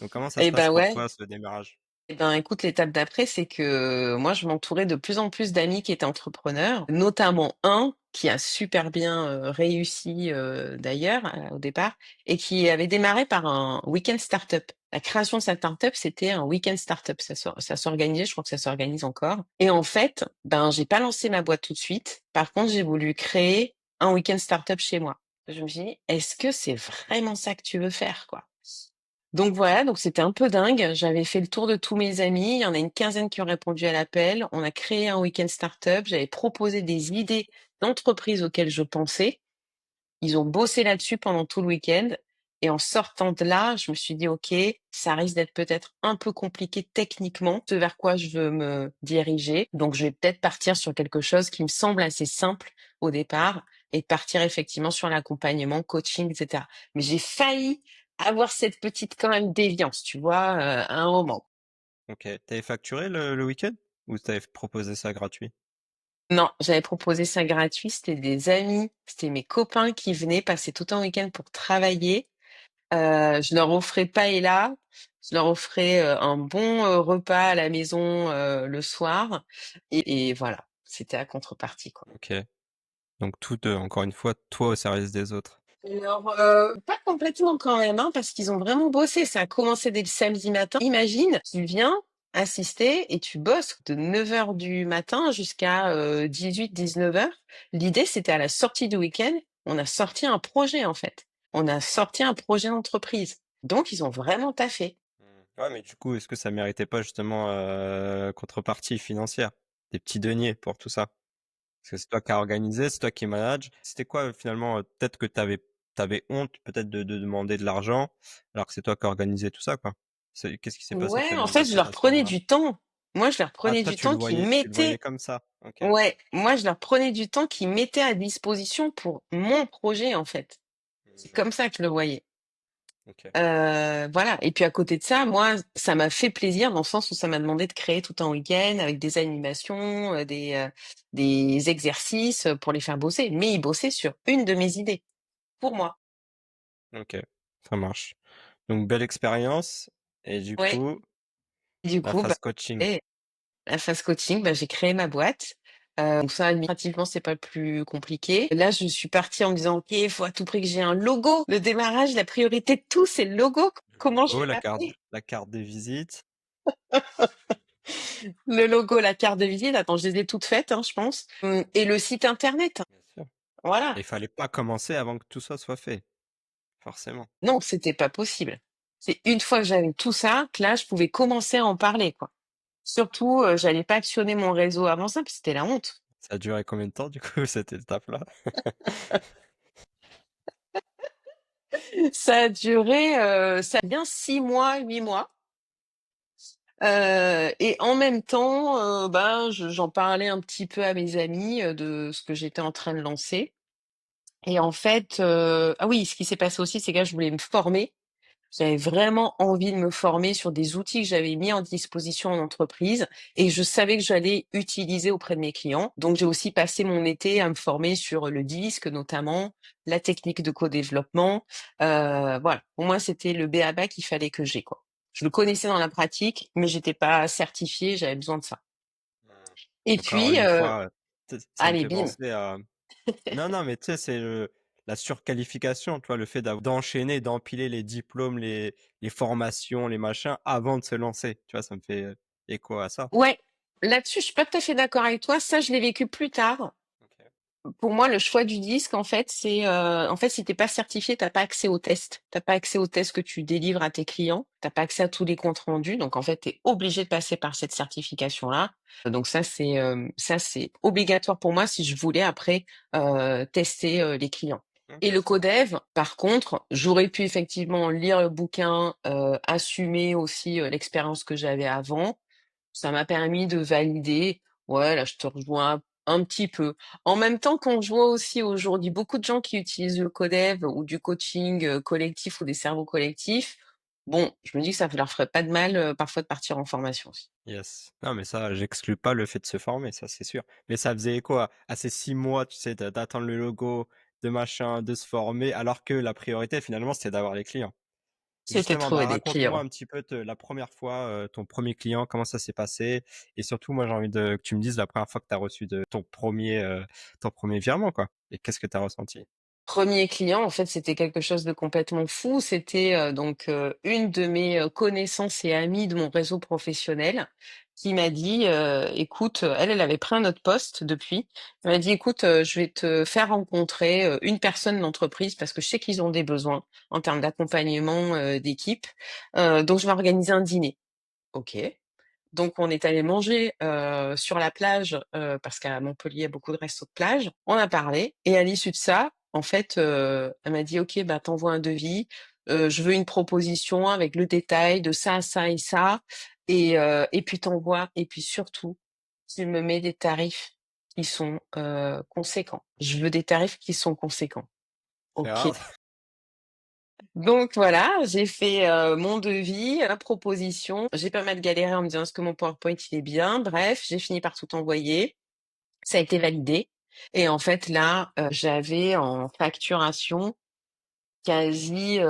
Donc comment ça se Et passe ben pour ouais. toi, ce démarrage? Eh ben, écoute, l'étape d'après, c'est que moi, je m'entourais de plus en plus d'amis qui étaient entrepreneurs, notamment un qui a super bien réussi d'ailleurs au départ et qui avait démarré par un week-end startup. La création de sa startup, c'était un week-end startup. Ça s'organisait, je crois que ça s'organise encore. Et en fait, ben, j'ai pas lancé ma boîte tout de suite. Par contre, j'ai voulu créer un week-end startup chez moi. Je me suis dit, est-ce que c'est vraiment ça que tu veux faire, quoi? Donc voilà, donc c'était un peu dingue. J'avais fait le tour de tous mes amis. Il y en a une quinzaine qui ont répondu à l'appel. On a créé un week-end startup. J'avais proposé des idées d'entreprises auxquelles je pensais. Ils ont bossé là-dessus pendant tout le week-end. Et en sortant de là, je me suis dit, OK, ça risque d'être peut-être un peu compliqué techniquement, ce vers quoi je veux me diriger. Donc, je vais peut-être partir sur quelque chose qui me semble assez simple au départ et partir effectivement sur l'accompagnement, coaching, etc. Mais j'ai failli avoir cette petite quand même déviance, tu vois, à un moment. OK. Tu facturé le week-end? Ou tu proposé ça gratuit? Non, j'avais proposé ça gratuit. C'était des amis, c'était mes copains qui venaient passer tout un week-end pour travailler. Je leur offrais paëlla, je leur offrais, un bon, repas à la maison, le soir et voilà, c'était la contrepartie, quoi. OK. Donc tout, encore une fois, toi au service des autres. Alors, pas complètement quand même, hein, parce qu'ils ont vraiment bossé. Ça a commencé dès le samedi matin. Imagine, tu viens assister et tu bosses de 9 heures du matin jusqu'à, 18-19 heures. L'idée, c'était à la sortie du week-end, on a sorti un projet, en fait. On a sorti un projet d'entreprise. Donc ils ont vraiment taffé. Mmh. Ouais, mais du coup, est-ce que ça méritait pas justement, contrepartie financière? Des petits deniers pour tout ça? Parce que c'est toi qui as organisé, c'est toi qui manage. C'était quoi, finalement, peut-être que tu avais honte peut-être de demander de l'argent, alors que c'est toi qui as organisé tout ça, quoi? Qu'est-ce qui s'est passé Ouais, peut-être en dans ta fait, je tête leur à ce prenais moment-là? du temps. Moi, je leur Ah prenais toi du temps qu'ils tu le voyais mettaient comme ça? OK. ouais, moi, je leur prenais du temps qu'ils mettaient à disposition pour mon projet, en fait. C'est Mmh. comme ça que je le voyais. OK. Voilà et puis à côté de ça, moi, ça m'a fait plaisir dans le sens où ça m'a demandé de créer tout un week-end avec des animations, des exercices, pour les faire bosser. Mais ils bossaient sur une de mes idées, pour moi. OK, ça marche. Donc belle expérience et du Ouais, coup, du la coup, bah phase coaching. et la phase coaching, bah, j'ai créé ma boîte. Donc ça, administrativement, c'est pas le plus compliqué. Là, je suis partie en me disant: «OK, il faut à tout prix que j'ai un logo. Le démarrage, la priorité de tout, c'est le logo. Le Comment je logo, vais l'appeler?» la carte de visite. Le logo, la carte de visite, attends, je les ai toutes faites, hein, je pense. Et le site internet. Bien sûr. Et Voilà. il fallait pas commencer avant que tout ça soit fait, forcément. Non, c'était pas possible. C'est une fois que j'avais tout ça, que là, je pouvais commencer à en parler, quoi. Surtout, j'allais pas actionner mon réseau avant ça, puis c'était la honte. Ça a duré combien de temps du coup cette étape-là? Ça a bien 6 mois, 8 mois. Et en même temps, ben, j'en parlais un petit peu à mes amis, de ce que j'étais en train de lancer. Et en fait, ah oui, ce qui s'est passé aussi, c'est que là, je voulais me former. J'avais vraiment envie de me former sur des outils que j'avais mis en disposition en entreprise et je savais que j'allais utiliser auprès de mes clients. Donc, j'ai aussi passé mon été à me former sur le disque notamment, la technique de co-développement. Voilà, pour moi, c'était le b.a-ba qu'il fallait que j'ai, quoi. Je le connaissais dans la pratique, mais j'étais pas certifiée, j'avais besoin de ça. Mmh. Et Encore puis, une fois, ça me allez, fait bim. penser à non, non, mais tu sais, c'est la surqualification, tu vois? Le fait d'enchaîner, d'empiler les diplômes, les formations, les machins avant de se lancer, tu vois? Ça me fait, écho à ça. Ouais, là-dessus, je suis pas tout à fait d'accord avec toi. Ça, je l'ai vécu plus tard. OK. Pour moi, le choix du disque, en fait, en fait, si t'es pas certifié, t'as pas accès aux tests. T'as pas accès aux tests que tu délivres à tes clients. T'as pas accès à tous les comptes rendus. Donc, en fait, t'es obligé de passer par cette certification-là. Donc, ça, c'est obligatoire pour moi si je voulais après tester les clients. Et OK, le ça marche. codev, par contre, j'aurais pu effectivement lire le bouquin, assumer aussi l'expérience que j'avais avant. Ça m'a permis de valider. Ouais, là, je te rejoins un petit peu. En même temps, quand je vois aussi aujourd'hui beaucoup de gens qui utilisent le codev ou du coaching collectif ou des cerveaux collectifs, bon, je me dis que ça ne leur ferait pas de mal parfois de partir en formation aussi. Yes. Non, mais ça, j'exclus pas le fait de se former, ça, c'est sûr. Mais ça faisait quoi à ces 6 mois, tu sais, d'attendre le logo, de machin, de se former, alors que la priorité, finalement, c'était d'avoir les clients? C'était de Justement, trouver bah, des raconte-moi clients. un petit peu la première fois, ton premier client, comment ça s'est passé? Et surtout, moi, j'ai envie que tu me dises la première fois que tu as reçu ton premier virement, quoi. Et qu'est-ce que tu as ressenti? Premier client, en fait, c'était quelque chose de complètement fou. C'était, une de mes, connaissances et amies de mon réseau professionnel qui m'a dit, «Écoute», elle avait pris un autre poste depuis. Elle m'a dit: «Écoute, je vais te faire rencontrer, une personne d'entreprise parce que je sais qu'ils ont des besoins en termes d'accompagnement, d'équipe, donc je vais organiser un dîner». OK. Donc on est allé manger, sur la plage, parce qu'à Montpellier, il y a beaucoup de restos de plage. On a parlé et à l'issue de ça, en fait, elle m'a dit: «OK, bah, t'envoies un devis, je veux une proposition avec le détail de ça et ça et puis t'envoies et puis surtout, tu me mets des tarifs qui sont, conséquents. Je veux des tarifs qui sont conséquents». Très OK. rare. Donc voilà, j'ai fait, mon devis, la proposition. J'ai pas mal galéré en me disant: «Est-ce que mon PowerPoint il est bien?» Bref, j'ai fini par tout envoyer. Ça a été validé et en fait là, j'avais en facturation quasi,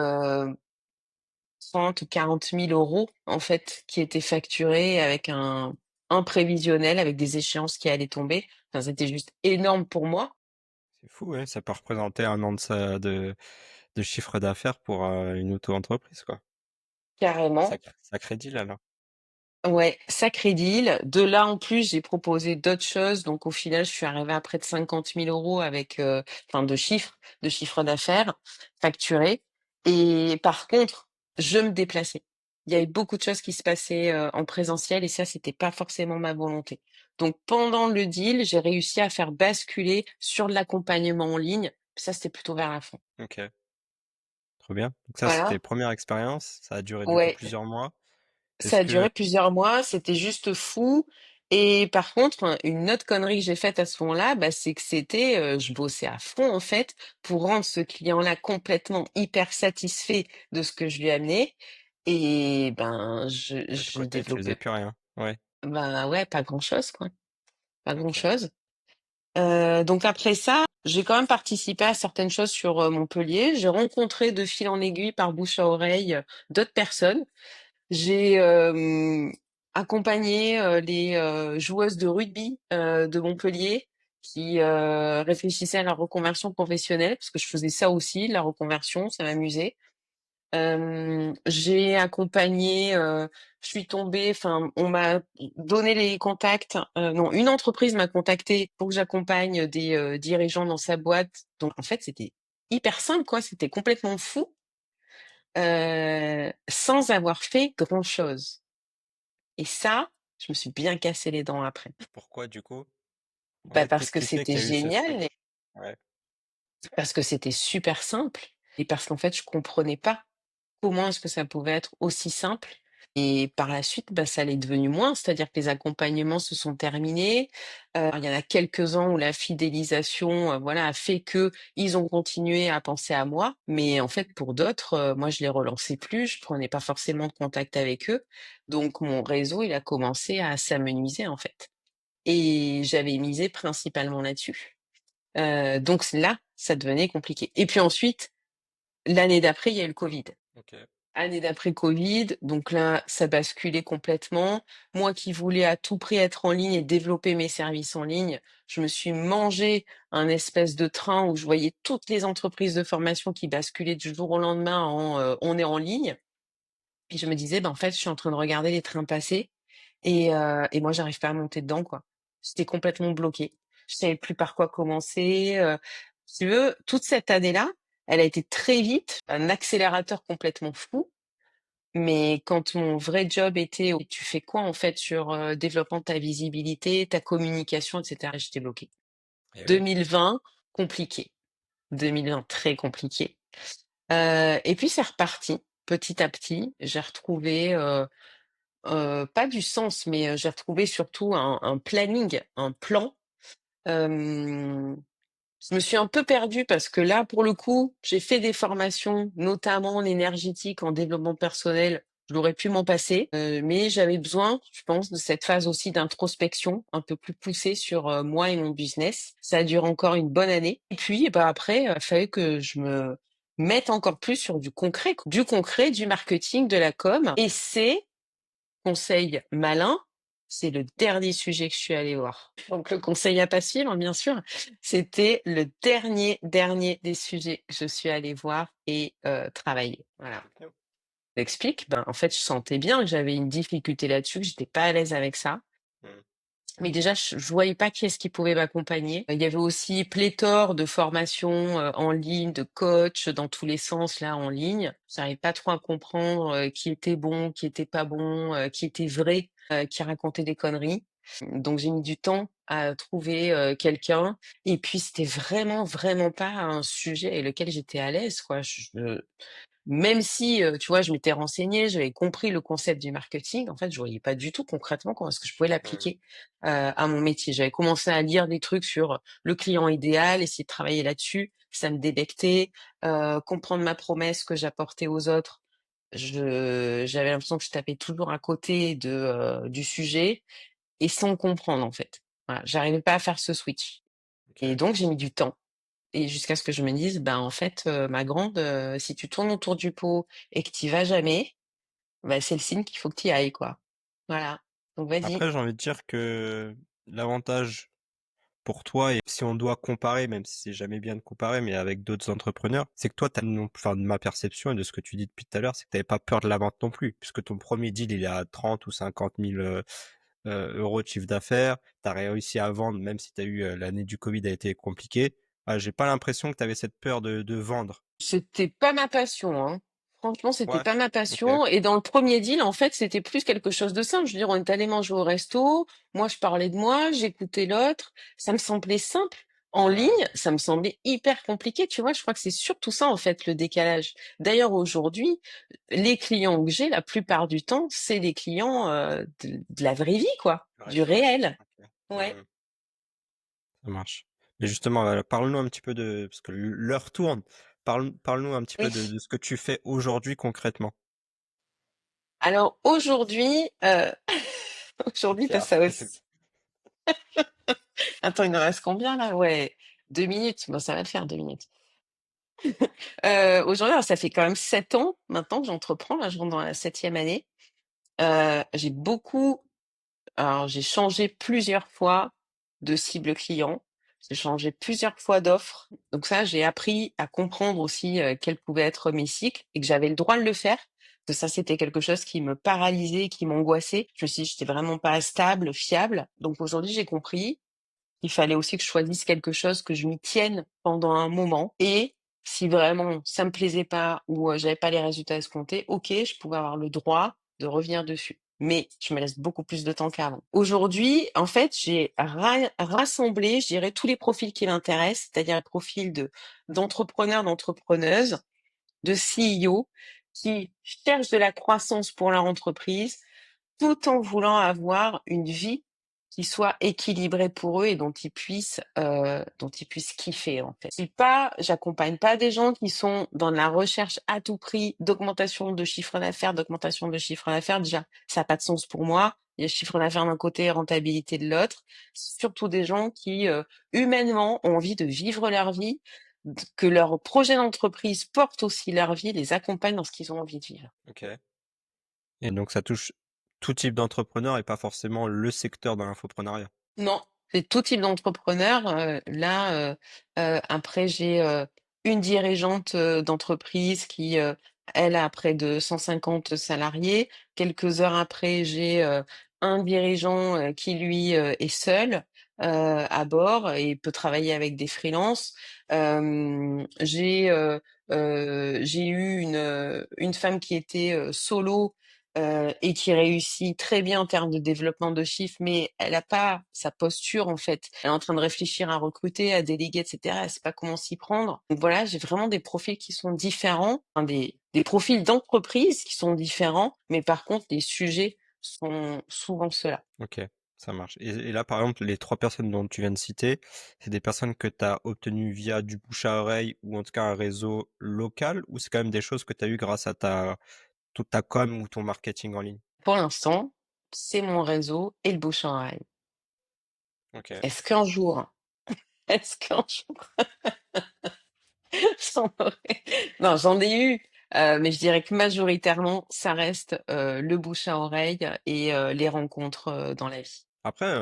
30 ou 40 000 € en fait qui étaient facturés avec un prévisionnel avec des échéances qui allaient tomber. Enfin, c'était juste énorme pour moi, C'est fou, ouais, ça peut représenter un an de chiffre d'affaires pour, une auto-entreprise, quoi. carrément. Sacré deal, alors. Ouais, sacré deal. De là, en plus, j'ai proposé d'autres choses. Donc, au final, je suis arrivée à près de 50 000 € avec, enfin, de chiffre d'affaires facturé. Et par contre, je me déplaçais. Il y avait beaucoup de choses qui se passaient en présentiel et ça, c'était pas forcément ma volonté. Donc, pendant le deal, j'ai réussi à faire basculer sur de l'accompagnement en ligne. Ça, c'était plutôt vers la fin. OK, trop bien. Donc ça, c'était Voilà. première expérience, ça a duré, du coup, Ouais. plusieurs mois. Est-ce Ça a que duré plusieurs mois, c'était juste fou. Et par contre, une autre connerie que j'ai faite à ce moment-là, bah, c'est que je bossais à fond en fait pour rendre ce client-là complètement hyper satisfait de ce que je lui ai amené. Et ben, de l'autre je côté, tu faisais développais, plus rien? Ouais, ben ouais, pas grand-chose quoi, pas OK. grand-chose. Donc après ça, j'ai quand même participé à certaines choses sur Montpellier. J'ai rencontré de fil en aiguille, par bouche à oreille, d'autres personnes. J'ai accompagné les joueuses de rugby de Montpellier qui réfléchissaient à la reconversion professionnelle, parce que je faisais ça aussi, la reconversion, ça m'amusait. J'ai accompagné, je suis tombée, enfin, on m'a donné les contacts, non, une entreprise m'a contactée pour que j'accompagne des dirigeants dans sa boîte. Donc en fait, c'était hyper simple, quoi. C'était complètement fou, sans avoir fait grand-chose. Et ça, je me suis bien cassé les dents après. Pourquoi du coup? Bah, Ouais, parce qu'est-ce que qui fait c'était qu'il y a eu ce génial et switch? Ouais, parce que c'était super simple et parce qu'en fait, je comprenais pas comment est-ce que ça pouvait être aussi simple. Et par la suite, bah, ça l'est devenu moins, c'est-à-dire que les accompagnements se sont terminés. Il y en a quelques-uns où la fidélisation, voilà, a fait que ils ont continué à penser à moi. Mais en fait, pour d'autres, moi, je les relançais plus, je prenais pas forcément de contact avec eux. Donc mon réseau, il a commencé à s'amenuiser, en fait. Et j'avais misé principalement là-dessus. Donc là, ça devenait compliqué. Et puis ensuite, l'année d'après, il y a eu le Covid. OK. Année d'après Covid, donc là, ça basculait complètement. Moi qui voulais à tout prix être en ligne et développer mes services en ligne, je me suis mangé un espèce de train où je voyais toutes les entreprises de formation qui basculaient du jour au lendemain en on est en ligne. Et je me disais, ben en fait, je suis en train de regarder les trains passer et moi, j'arrive pas à monter dedans, quoi. J'étais complètement bloquée. Je savais plus par quoi commencer. Si tu veux, toute cette année-là, elle a été très vite un accélérateur complètement fou. Mais quand mon vrai job était tu fais quoi en fait sur, développement de ta visibilité, ta communication et cetera, j'étais bloquée. Eh oui. 2020, compliqué. 2020, très compliqué. Et puis c'est reparti, petit à petit. J'ai retrouvé, pas du sens, mais, j'ai retrouvé surtout un planning, un plan. Hem Je me suis un peu perdue parce que là, pour le coup, j'ai fait des formations, notamment en énergétique, en développement personnel. Je l'aurais pu m'en passer, mais j'avais besoin, je pense, de cette phase aussi d'introspection un peu plus poussée sur moi et mon business. Ça a duré encore une bonne année. Et puis, bah après, il fallait que je me mette encore plus sur du concret, quoi. Du concret, du marketing, de la com. Et c'est conseil malin, c'est le dernier sujet que je suis allée voir. Donc le conseil à pas suivre, bien sûr, c'était le dernier des sujets que je suis allée voir et travailler. Voilà. OK. J'explique, ben, en fait, je sentais bien que j'avais une difficulté là-dessus, que j'étais pas à l'aise avec ça. Mmh. Mais déjà, je voyais pas qui est-ce qui pouvait m'accompagner. Il y avait aussi pléthore de formations, en ligne, de coachs dans tous les sens là en ligne. J'arrivais pas trop à comprendre, qui était bon, qui était pas bon, qui était vrai, qui racontait des conneries. Donc j'ai mis du temps à trouver, quelqu'un et puis c'était vraiment, vraiment pas un sujet avec lequel j'étais à l'aise quoi. Même si, tu vois, je m'étais renseignée, j'avais compris le concept du marketing, en fait, je voyais pas du tout concrètement comment est-ce que je pouvais Mmh. l'appliquer, à mon métier. J'avais commencé à lire des trucs sur le client idéal, essayer de travailler là-dessus, ça me débectait, comprendre ma promesse que j'apportais aux autres. J'avais l'impression que je tapais toujours à côté du sujet et sans comprendre, en fait. Voilà, j'arrivais pas à faire ce switch et OK. donc j'ai mis du temps. Et jusqu'à ce que je me dise: «Ben, en fait, ma grande, si tu tournes autour du pot et que tu y vas jamais, bah, c'est le signe qu'il faut que tu y ailles, quoi». Voilà, donc vas-y. Après, j'ai envie de dire que l'avantage pour toi et si on doit comparer, même si c'est jamais bien de comparer, mais avec d'autres entrepreneurs, c'est que toi, tu non enfin, de ma perception et de ce que tu dis depuis tout à l'heure, c'est que tu avais pas peur de la vente non plus, puisque ton premier deal, il est à 30 ou 50 000 € de chiffre d'affaires. Tu as réussi à vendre, même si tu as eu, l'année du covid a été compliquée. Ah, j'ai pas l'impression que tu avais cette peur de vendre. C'était pas ma passion, hein. Franchement, c'était Ouais, pas ma OK. passion et dans le premier deal, en fait, c'était plus quelque chose de simple. Je veux dire, on est allés manger au resto, moi je parlais de moi, j'écoutais l'autre, ça me semblait simple. En ligne, Heu, ça me semblait hyper compliqué, tu vois? Je crois que c'est surtout ça, en fait, le décalage. D'ailleurs, aujourd'hui, les clients que j'ai, la plupart du temps, c'est des clients, de la vraie vie, quoi, le du référentiel. réel. OK. Ouais. Mmh. Ça marche. Mais justement, parle-nous un petit peu de parce que l'heure tourne. Parle-nous un petit peu Oui. de ce que tu fais aujourd'hui concrètement. Alors aujourd'hui, Je suis aujourd'hui, tu fier. ça aussi. Attends, il nous reste combien là? Ouais, 2 minutes. Bon, ça va le faire 2 minutes. Aujourd'hui, alors ça fait quand même 7 ans maintenant que j'entreprends, là, je rentre dans la 7e année. J'ai beaucoup Alors, j'ai changé plusieurs fois de cible client. J'ai changé plusieurs fois d'offres. Donc ça, j'ai appris à comprendre aussi, quels pouvaient être mes cycles et que j'avais le droit de le faire. Que ça, c'était quelque chose qui me paralysait, qui m'angoissait. Je me suis dit: «J'étais vraiment pas stable, fiable». Donc aujourd'hui, j'ai compris il fallait aussi que je choisisse quelque chose, que je m'y tienne pendant un moment et si vraiment ça me plaisait pas ou, j'avais pas les résultats escomptés, OK, je pouvais avoir le droit de revenir dessus. Mais je me laisse beaucoup plus de temps qu'avant. Aujourd'hui, en fait, j'ai rassemblé, je dirais, tous les profils qui m'intéressent, c'est-à-dire les profils d'entrepreneurs, d'entrepreneuses, de CEO qui cherchent de la croissance pour leur entreprise, tout en voulant avoir une vie qui soit équilibrée pour eux et dont ils puissent kiffer, en fait. J'accompagne pas des gens qui sont dans la recherche à tout prix d'augmentation de chiffre d'affaires. Déjà, ça a pas de sens pour moi. Il y a chiffre d'affaires d'un côté et rentabilité de l'autre. C'est surtout des gens qui, humainement, ont envie de vivre leur vie, que leur projet d'entreprise porte aussi leur vie, les accompagne dans ce qu'ils ont envie de vivre. OK. Et donc ça touche tout type d'entrepreneur et pas forcément le secteur de l'infoprenariat? Non, c'est tout type d'entrepreneur, après j'ai, une dirigeante, d'entreprise qui, elle a près de 150 salariés. Quelques heures après, j'ai, un dirigeant, qui lui, est seul, à bord et peut travailler avec des freelances. J'ai eu une femme qui était, solo et qui réussit très bien en termes de développement de chiffres, mais elle a pas sa posture, en fait. Elle est en train de réfléchir à recruter, à déléguer et cetera. Elle sait pas comment s'y prendre. Donc voilà, j'ai vraiment des profils qui sont différents, enfin des profils d'entreprise qui sont différents, mais par contre, les sujets sont souvent ceux-là. OK, ça marche. Et là, par exemple, les 3 personnes dont tu viens de citer, c'est des personnes que tu as obtenues via du bouche à oreille ou en tout cas un réseau local? Ou c'est quand même des choses que tu as eues grâce à toute ta com ou ton marketing en ligne? Pour l'instant, c'est mon réseau et le bouche à oreille. OK. Est-ce qu'un jour est-ce qu'un jour j'en aurais non, j'en ai eu, mais je dirais que majoritairement, ça reste, le bouche à oreille et les rencontres, dans la vie. Après,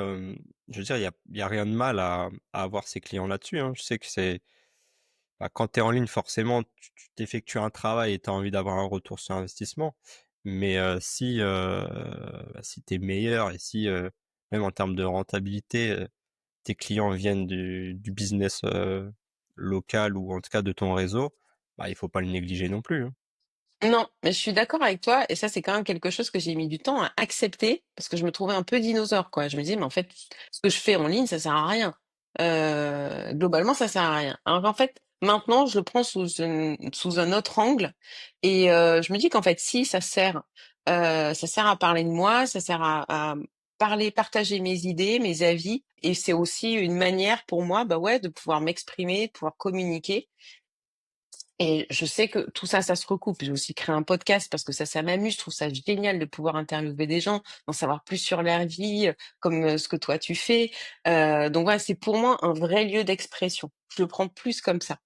je veux dire, il y a rien de mal à avoir ses clients là-dessus, hein. Je sais que bah, quand tu es en ligne, forcément, tu t'effectues un travail et tu as envie d'avoir un retour sur investissement. Mais, si tu es meilleur et si, même en termes de rentabilité, tes clients viennent du business, local ou en tout cas de ton réseau, bah, il faut pas le négliger non plus, hein. Non, mais je suis d'accord avec toi et ça, c'est quand même quelque chose que j'ai mis du temps à accepter parce que je me trouvais un peu dinosaure, quoi. Je me disais: «Mais en fait, ce que je fais en ligne, ça sert à rien. Globalement, ça sert à rien». Alors qu'en fait, maintenant, je le prends sous un autre angle et je me dis qu'en fait, si ça sert à parler de moi, ça sert à partager mes idées, mes avis et c'est aussi une manière pour moi, bah, ouais, de pouvoir m'exprimer, de pouvoir communiquer et je sais que tout ça, ça se recoupe. J'ai aussi créé un podcast parce que ça m'amuse. Je trouve ça génial de pouvoir interviewer des gens, d'en savoir plus sur leur vie, comme, ce que toi tu fais. Donc voilà, c'est pour moi un vrai lieu d'expression. Je le prends plus comme ça.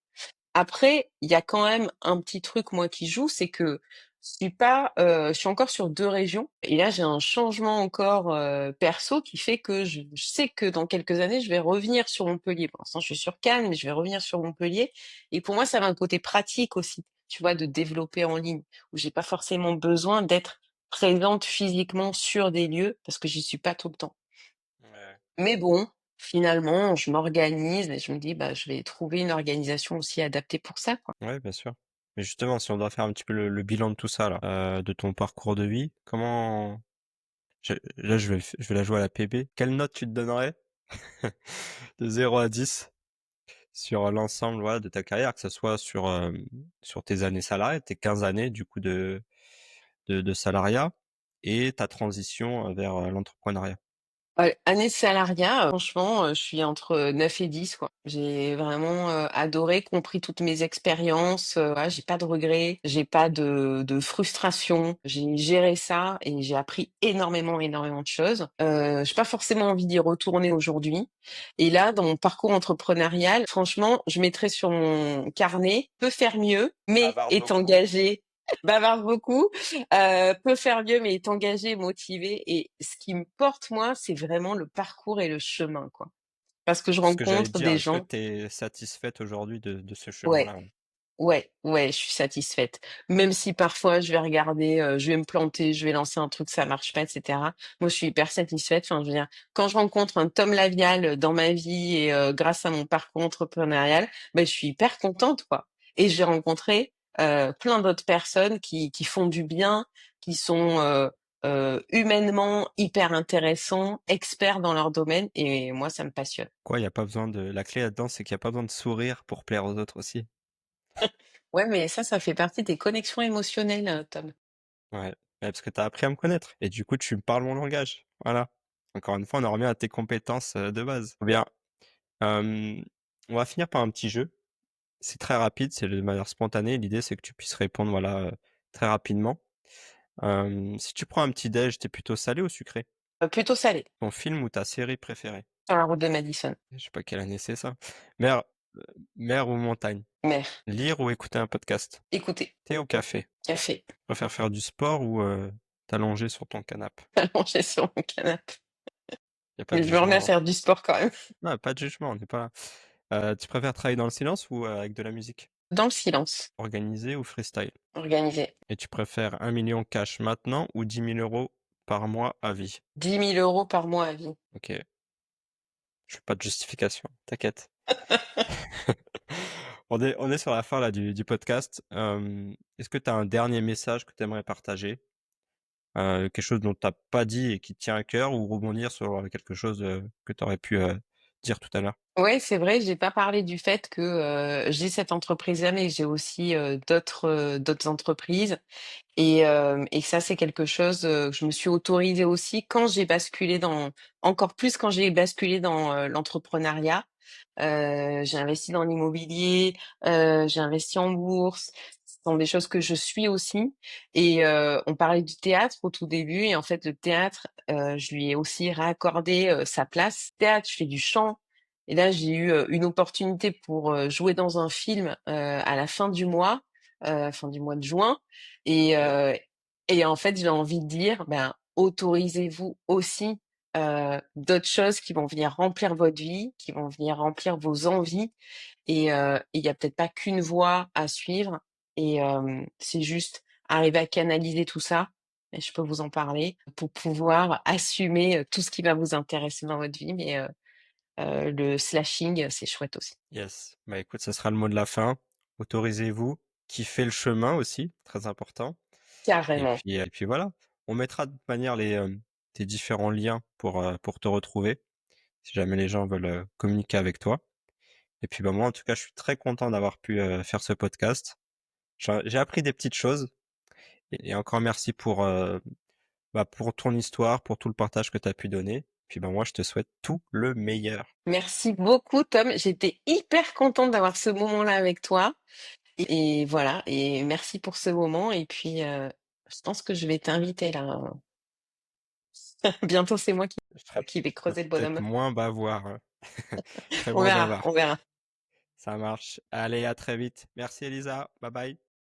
Après, il y a quand même un petit truc moi qui joue, c'est que je suis encore sur 2 régions et là j'ai un changement encore, perso qui fait que je sais que dans quelques années je vais revenir sur Montpellier. Pour l'instant je suis sur Cannes, mais je vais revenir sur Montpellier et pour moi ça a un côté pratique aussi, tu vois? De développer en ligne, où j'ai pas forcément besoin d'être présente physiquement sur des lieux parce que j'y suis pas tout le temps. Ouais. Mais bon, finalement je m'organise et je me dis: «Bah, je vais trouver une organisation aussi adaptée pour ça, quoi». Ouais, bien sûr. Mais justement, si on doit faire un petit peu le bilan de tout ça là, de ton parcours de vie, comment là, je vais la jouer à la PB. Quelle note tu te donnerais de 0 à 10? sur l'ensemble, voilà, de ta carrière, que ce soit sur tes années salariées, tes 15 années du coup de salariat et ta transition, vers, l'entrepreneuriat. Année de salariat, franchement, je suis entre 9 et 10 quoi. J'ai vraiment, adoré, compris toutes mes expériences, voilà, j'ai pas de regrets, j'ai pas de frustration. J'ai géré ça et j'ai appris énormément, énormément de choses. J'ai pas forcément envie d'y retourner aujourd'hui et là, dans mon parcours entrepreneurial, franchement, je mettrais sur mon carnet: «Peut faire mieux, mais Bavarde est beaucoup. engagé». Bavarde beaucoup, peut faire mieux, mais est engagé, motivé et ce qui me porte moi, c'est vraiment le parcours et le chemin, quoi. Parce que je Ce que j'allais te rencontre dire, des est-ce que gens tu es satisfaite aujourd'hui de ce ouais. chemin-là? Ouais. Ouais, ouais, je suis satisfaite. Même si parfois je vais regarder, je vais me planter, je vais lancer un truc, ça marche pas et cetera. Moi, je suis hyper satisfaite. Enfin, je veux dire, quand je rencontre un Tom Lavial, dans ma vie et grâce à mon parcours entrepreneurial, ben, je suis hyper contente, quoi. Et j'ai rencontré, plein d'autres personnes qui font du bien, qui sont, humainement hyper intéressants, experts dans leur domaine et moi, ça me passionne. Quoi, il y a pas besoin de la clé là-dedans, c'est qu'il y a pas besoin de sourire pour plaire aux autres aussi. Ouais, mais ça fait partie des connexions émotionnelles, Tom. Ouais, parce que tu as appris à me connaître et du coup, tu me parles mon langage. Voilà. Encore une fois, on en revient à tes compétences, de base. Bien, hem, on va finir par un petit jeu. C'est très rapide, c'est de manière spontanée. L'idée, c'est que tu puisses répondre, voilà, très rapidement. Si tu prends un petit déj, tu plutôt salé ou sucré? Plutôt salé. Ton film ou ta série préférée? Sur la route de Madison. Je sais pas quelle année c'est ça. Mer heu, mer ou montagne? Mer. Lire ou écouter un podcast? Écoutez, Thé ou café? café. Tu préfères faire du sport ou, t'allonger sur ton canapé? Allongé sur mon canapé. Y a pas Mais de je me remets à jugement, hein. faire du sport quand même. Non, pas de jugement, on n'est pas là. Tu préfères travailler dans le silence ou, avec de la musique? Dans le silence. Organisé ou freestyle? Organisé. Et tu préfères 1 million cash maintenant ou 10 000 € par mois à vie? 10 000 € par mois à vie. OK, je fais pas de justification, t'inquiète. On est sur la fin là du podcast. Est-ce que tu as un dernier message que tu aimerais partager? Quelque chose dont tu as pas dit et qui te tient à cœur ou rebondir sur, quelque chose, que tu aurais pu, dire tout à l'heure? Ouais, c'est vrai, j'ai pas parlé du fait que, j'ai cette entreprise-là, mais j'ai aussi, d'autres entreprises et ça, c'est quelque chose, que je me suis autorisée aussi quand j'ai basculé dans encore plus quand j'ai basculé dans, l'entrepreneuriat. J'ai investi dans l'immobilier, j'ai investi en bourse. Ce sont des choses que je suis aussi et on parlait du théâtre au tout début et en fait le théâtre, je lui ai aussi raccordé, sa place. Théâtre, je fais du chant et là j'ai eu, une opportunité pour, jouer dans un film, à la fin du mois de juin et OK. en fait j'ai envie de dire, ben, autorisez-vous aussi d'autres choses qui vont venir remplir votre vie, qui vont venir remplir vos envies et il y a peut-être pas qu'une voie à suivre et c'est juste arriver à canaliser tout ça et je peux vous en parler pour pouvoir assumer, tout ce qui va vous intéresser dans votre vie mais le slashing, c'est chouette aussi. Yes. Bah, écoute, ça sera le mot de la fin. Autorisez-vous, kiffez le chemin aussi, très important Carrément. et puis voilà. On mettra de toute manière tes différents liens pour te retrouver, si jamais les gens veulent, communiquer avec toi et puis, bah, moi, en tout cas, je suis très content d'avoir pu, faire ce podcast. J'ai appris des petites choses et encore merci pour ton histoire, pour tout le partage que tu as pu donner. Puis, bah, moi, je te souhaite tout le meilleur. Merci beaucoup Tom, j'étais hyper contente d'avoir ce moment-là avec toi et voilà et merci pour ce moment et puis, je pense que je vais t'inviter là. Bientôt, c'est moi Je serai qui vais creuser le peut-être bonhomme. moins bavard, très On moins verra, bavard. on verra. Ça marche. Allez, à très vite. Merci Elisa. Bye bye.